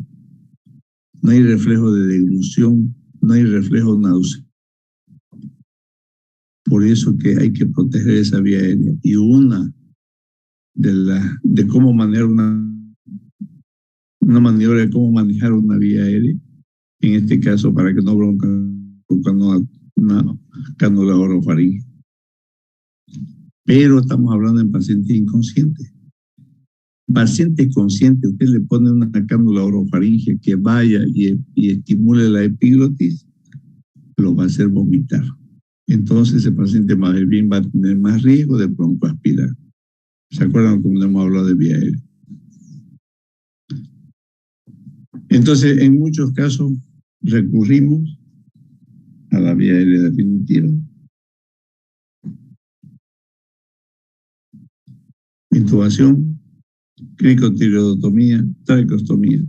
No hay reflejo de deglución, no hay reflejo náusea. Por eso que hay que proteger esa vía aérea. Y una de cómo manejar una maniobra de cómo manejar una vía aérea, en este caso para que no bronca una cánula orofaringe. Pero estamos hablando en pacientes inconscientes. Paciente consciente, usted le pone una cánula orofaringe que vaya y estimule la epiglotis, lo va a hacer vomitar. Entonces ese paciente más bien va a tener más riesgo de broncoaspirar. ¿Se acuerdan cuando hemos hablado de vía aérea? Entonces, en muchos casos recurrimos a la vía aérea definitiva. Intubación, cricotireotomía, traqueostomía.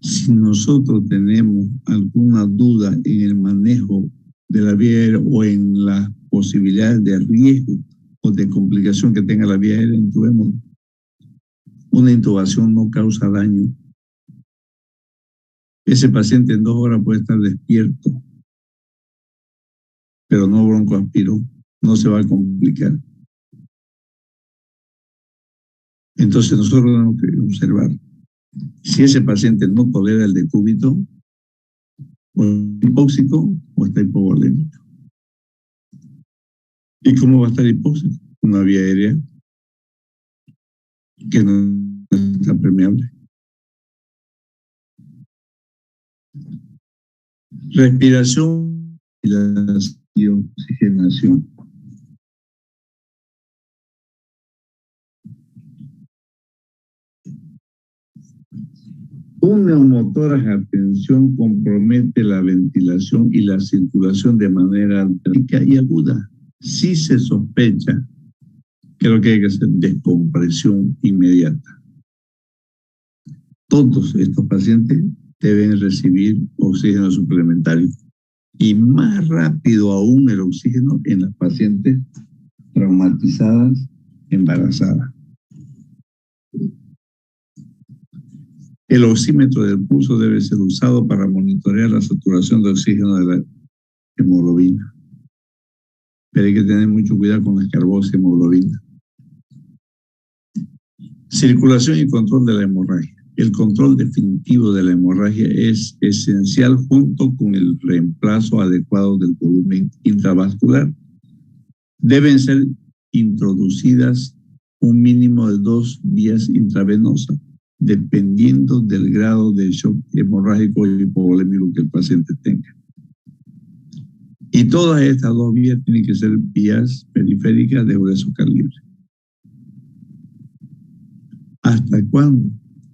Si nosotros tenemos alguna duda en el manejo de la vía aérea o en las posibilidades de riesgo o de complicación que tenga la vía aérea, intubemos. Una intubación no causa daño. Ese paciente en 2 horas puede estar despierto, pero no broncoaspiró, no se va a complicar. Entonces nosotros tenemos que observar. Si ese paciente no tolera el decúbito, O está hipóxico o está hipovolémico. ¿Y cómo va a estar hipóxico? Una vía aérea que no está permeable. Respiración y la oxigenación. Un neumotórax a tensión compromete la ventilación y la circulación de manera alternada y aguda. Si se sospecha, creo que hay que hacer descompresión inmediata. Todos estos pacientes deben recibir oxígeno suplementario y más rápido aún el oxígeno en las pacientes traumatizadas, embarazadas. El oxímetro del pulso debe ser usado para monitorear la saturación de oxígeno de la hemoglobina. Pero hay que tener mucho cuidado con la carboxiemoglobina. Circulación y control de la hemorragia. El control definitivo de la hemorragia es esencial junto con el reemplazo adecuado del volumen intravascular. Deben ser introducidas un mínimo de 2 vías intravenosas, dependiendo del grado de shock hemorrágico y hipovolémico que el paciente tenga. Y todas estas 2 vías tienen que ser vías periféricas de grueso calibre. ¿Hasta cuándo?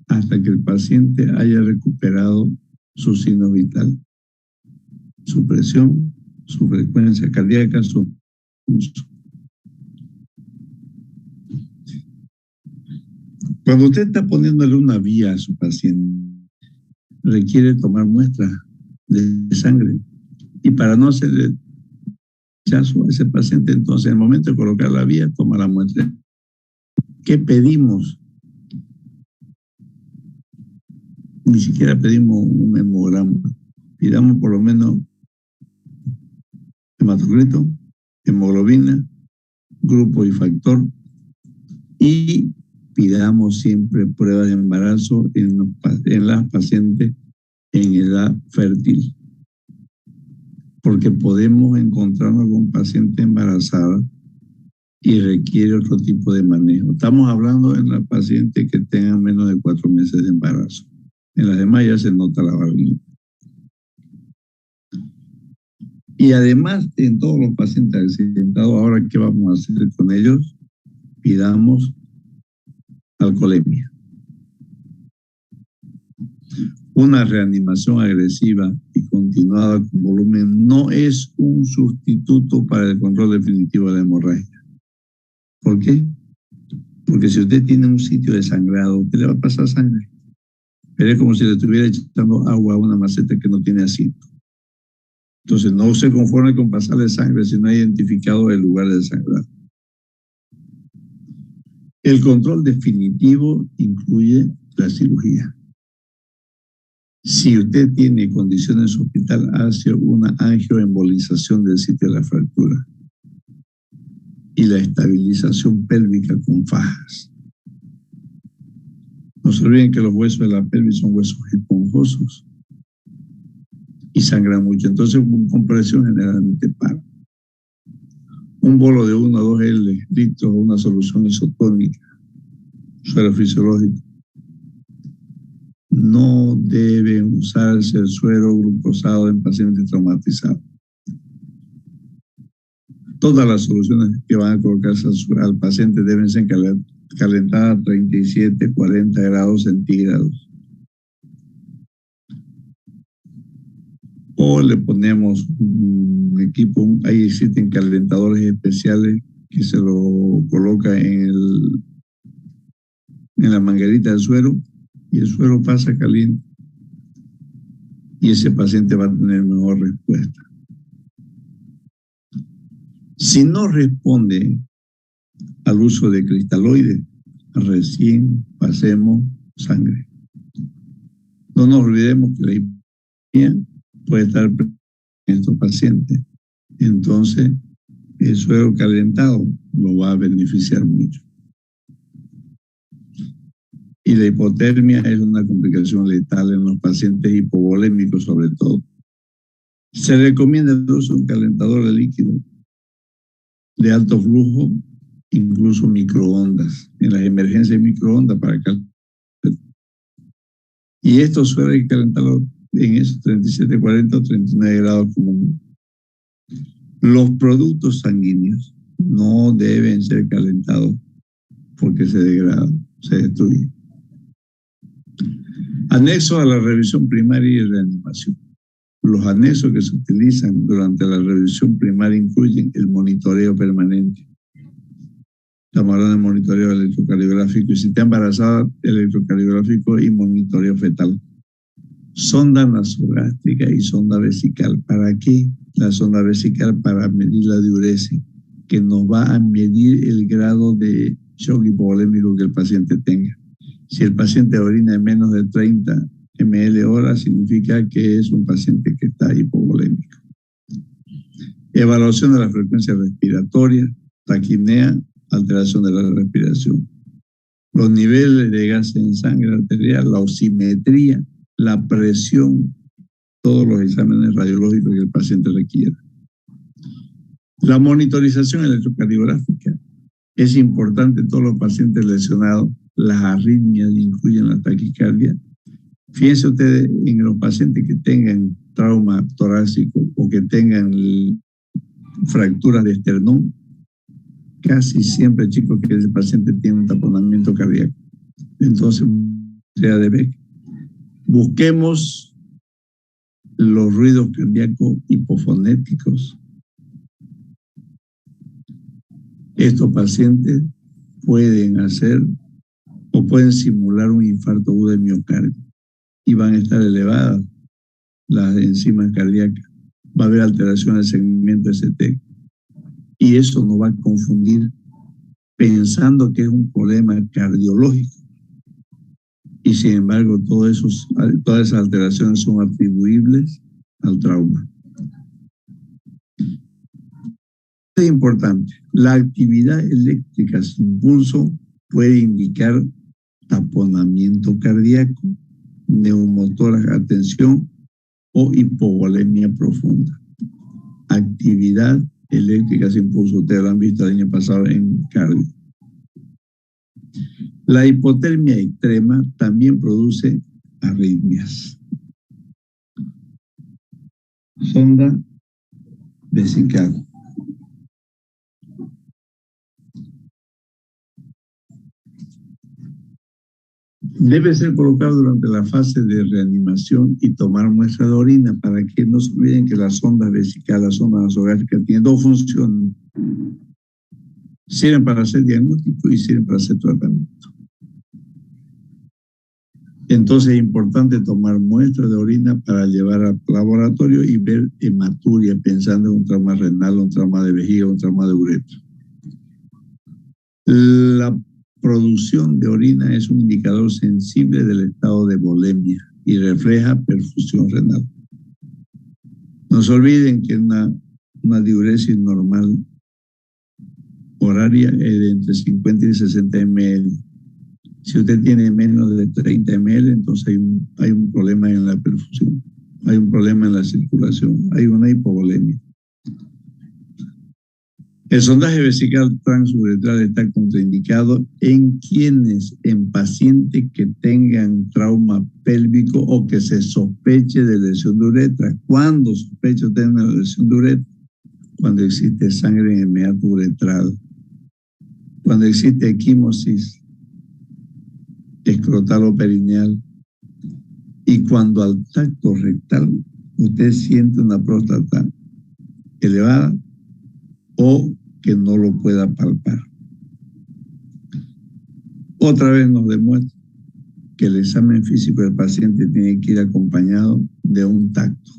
Hasta que el paciente haya recuperado su signo vital, su presión, su frecuencia cardíaca, su pulso. Cuando usted está poniéndole una vía a su paciente, requiere tomar muestras de sangre. Y para no hacerle rechazo a ese paciente, entonces en el momento de colocar la vía, toma la muestra. ¿Qué pedimos? Ni siquiera pedimos un hemograma. Pidamos por lo menos hematocrito, hemoglobina, grupo y factor, y pidamos siempre pruebas de embarazo en las pacientes en edad fértil, porque podemos encontrarnos con pacientes embarazadas y requiere otro tipo de manejo. Estamos hablando en las pacientes que tengan menos de 4 meses de embarazo. En las demás ya se nota la barriga. Y además, en todos los pacientes accidentados, ahora, ¿qué vamos a hacer con ellos? Pidamos alcoholemia. Una reanimación agresiva y continuada con volumen no es un sustituto para el control definitivo de la hemorragia. ¿Por qué? Porque si usted tiene un sitio de sangrado, usted le va a pasar sangre. Pero es como si le estuviera echando agua a una maceta que no tiene asiento. Entonces no se conforme con pasarle sangre si no ha identificado el lugar del sangrado. El control definitivo incluye la cirugía. Si usted tiene condiciones en su hospital, hace una angioembolización del sitio de la fractura y la estabilización pélvica con fajas. No se olviden que los huesos de la pelvis son huesos esponjosos y sangran mucho. Entonces, con compresión generalmente para. Un bolo de 1 a 2 litros o una solución isotónica, suero fisiológico. No debe usarse el suero glucosado en pacientes traumatizados. Todas las soluciones que van a colocarse al paciente deben ser calentadas a 37, 40 grados centígrados. O le ponemos un equipo, ahí existen calentadores especiales que se lo coloca en la manguerita del suero y el suero pasa caliente y ese paciente va a tener mejor respuesta. Si no responde al uso de cristaloides, recién pasemos sangre. No nos olvidemos que la hipotermia puede estar presente en estos pacientes. Entonces, el suero calentado lo va a beneficiar mucho. Y la hipotermia es una complicación letal en los pacientes hipovolémicos sobre todo. Se recomienda el uso de un calentador de líquido de alto flujo, incluso microondas, en las emergencias microondas para calentar. Y esto suele calentarlo en esos 37, 40 o 39 grados común. Los productos sanguíneos no deben ser calentados porque se degradan, se destruyen. Anexo a la revisión primaria y reanimación. Los anexos que se utilizan durante la revisión primaria incluyen el monitoreo permanente. Estamos hablando de monitoreo electrocardiográfico y si está embarazada, electrocardiográfico y monitoreo fetal. Sonda nasogástrica y sonda vesical. ¿Para qué? La sonda vesical para medir la diuresis, que nos va a medir el grado de shock hipovolémico que el paciente tenga. Si el paciente orina en menos de 30 ml hora, significa que es un paciente que está hipovolémico. Evaluación de la frecuencia respiratoria, taquipnea, alteración de la respiración. Los niveles de gases en sangre arterial, la oximetría, la presión, todos los exámenes radiológicos que el paciente requiera. La monitorización electrocardiográfica es importante en todos los pacientes lesionados. Las arritmias incluyen la taquicardia. Fíjense ustedes en los pacientes que tengan trauma torácico o que tengan fracturas de esternón, casi siempre, chicos, que ese paciente tiene un taponamiento cardíaco. Entonces, sea de Beck. Busquemos los ruidos cardíacos hipofonéticos. Estos pacientes pueden hacer o pueden simular un infarto agudo de miocardio y van a estar elevadas las enzimas cardíacas. Va a haber alteración del segmento ST y eso nos va a confundir pensando que es un problema cardiológico. Y sin embargo, todas esas alteraciones son atribuibles al trauma. Es importante, la actividad eléctrica sin pulso puede indicar taponamiento cardíaco, neumotórax, atención o hipovolemia profunda. Actividad eléctrica sin pulso, ustedes lo han visto el año pasado en cardio. La hipotermia extrema también produce arritmias. Sonda vesical. Debe ser colocado durante la fase de reanimación y tomar muestra de orina para que no se olviden que la sonda vesical, la sonda nasogástrica, tiene dos funciones. Sirven para hacer diagnóstico y sirven para hacer tratamiento. Entonces es importante tomar muestras de orina para llevar al laboratorio y ver hematuria, pensando en un trauma renal, un trauma de vejiga, un trauma de uretra. La producción de orina es un indicador sensible del estado de volemia y refleja perfusión renal. No se olviden que una diuresis normal horaria es de entre 50 y 60 ml. Si usted tiene menos de 30 ml, entonces hay un problema en la perfusión, hay un problema en la circulación, hay una hipovolemia. El sondaje vesical transuretral está contraindicado en pacientes que tengan trauma pélvico o que se sospeche de lesión de uretra. ¿Cuándo sospecho de una lesión de uretra? Cuando existe sangre en el meato uretral, cuando existe equimosis escrotal o perineal y cuando al tacto rectal usted siente una próstata elevada o que no lo pueda palpar. Otra vez nos demuestra que el examen físico del paciente tiene que ir acompañado de un tacto.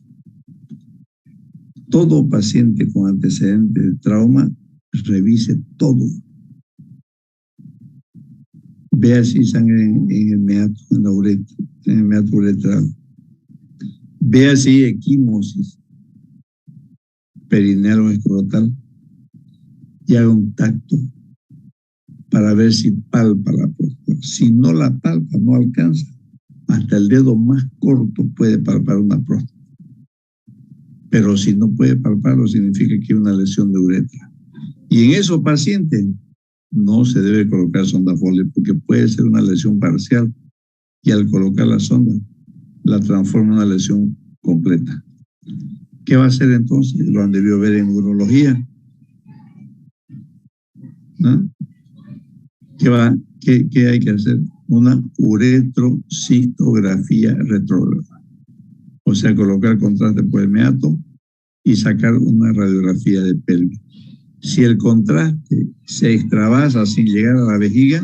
Todo paciente con antecedentes de trauma, revise todo. Vea si sangre en el meato, en la uretra, en el meato uretral. Vea si hay equimosis perineal o escrotal y haga un tacto para ver si palpa la próstata. Si no la palpa, no alcanza. Hasta el dedo más corto puede palpar una próstata. Pero si no puede palparlo, significa que hay una lesión de uretra. Y en esos pacientes no se debe colocar sonda Foley porque puede ser una lesión parcial y al colocar la sonda la transforma en una lesión completa. ¿Qué va a hacer entonces? Lo han debido ver en urología. ¿No? ¿Qué hay que hacer? Una uretrocistografía retrógrada. O sea, colocar contraste por el meato y sacar una radiografía de pelvis. Si el contraste se extravasa sin llegar a la vejiga,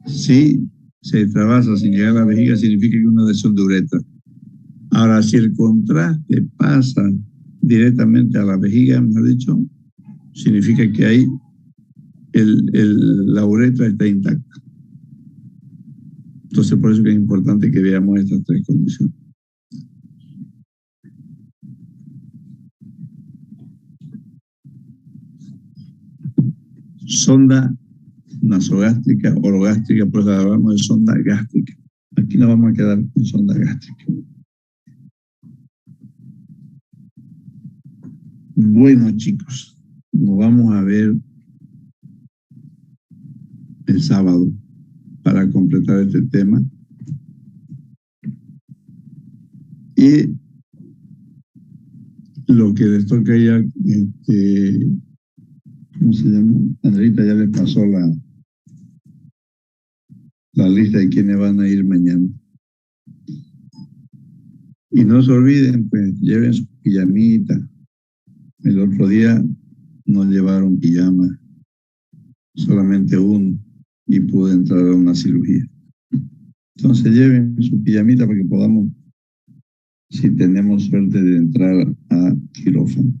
si se extravasa sin llegar a la vejiga, significa que hay una lesión de uretra. Ahora, si el contraste pasa directamente a la vejiga, mejor dicho, significa que ahí la uretra está intacta. Entonces, por eso que es importante que veamos estas tres condiciones. Sonda nasogástrica, orogástrica, pues hablamos de sonda gástrica. Aquí nos vamos a quedar en sonda gástrica. Bueno, chicos, nos vamos a ver el sábado para completar este tema. Y lo que les toca ya, ¿cómo se llama? Andreita ya les pasó la lista de quienes van a ir mañana. Y no se olviden, pues, lleven su pijamita. El otro día no llevaron pijama, solamente uno, y pude entrar a una cirugía. Entonces lleven su pijamita para que podamos, si tenemos suerte de entrar a quirófano.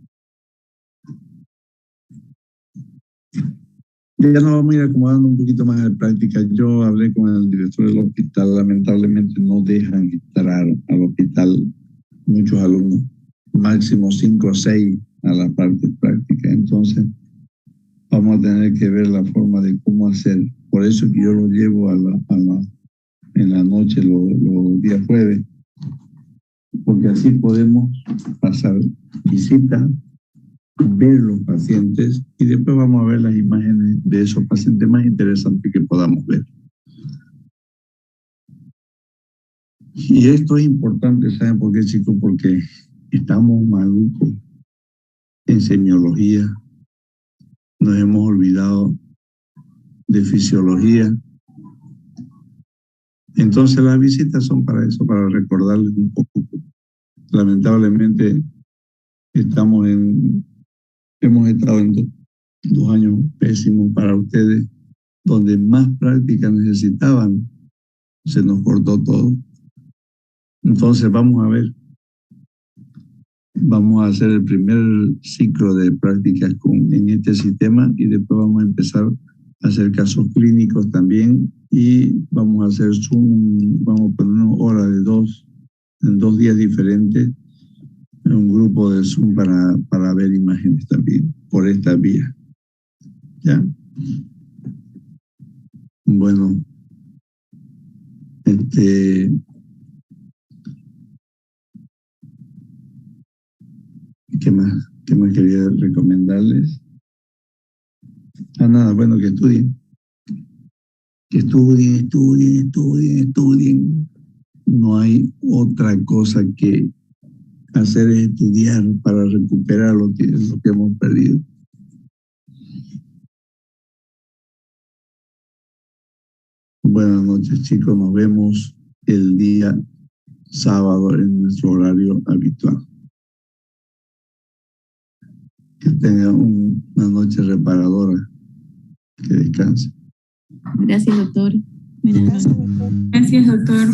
Ya nos vamos a ir acomodando un poquito más de práctica. Yo hablé con el director del hospital, lamentablemente no dejan entrar al hospital muchos alumnos, máximo 5 o 6 a la parte práctica. Entonces vamos a tener que ver la forma de cómo hacer. Por eso que yo lo llevo en la noche, los días jueves, porque así podemos pasar visitas, ver los pacientes y después vamos a ver las imágenes de esos pacientes más interesantes que podamos ver. Y esto es importante, ¿saben por qué, chicos? Porque estamos malucos en semiología, nos hemos olvidado de fisiología. Entonces las visitas son para eso, para recordarles un poco. Lamentablemente hemos estado en 2 años pésimos para ustedes, donde más práctica necesitaban, se nos cortó todo. Entonces vamos a ver, vamos a hacer el primer ciclo de prácticas en este sistema y después vamos a empezar a hacer casos clínicos también y vamos a hacer Zoom, vamos a poner una hora en 2 días diferentes, en un grupo de Zoom para ver imágenes también por esta vía. ¿Ya? Bueno, ¿qué más quería recomendarles? Nada, bueno, que estudien. Que estudien. No hay otra cosa que hacer, es estudiar para recuperar lo que hemos perdido. Buenas noches, chicos. Nos vemos el día sábado en nuestro horario habitual. Que tengan una noche reparadora. Que descansen. Gracias, doctor. Gracias, doctor.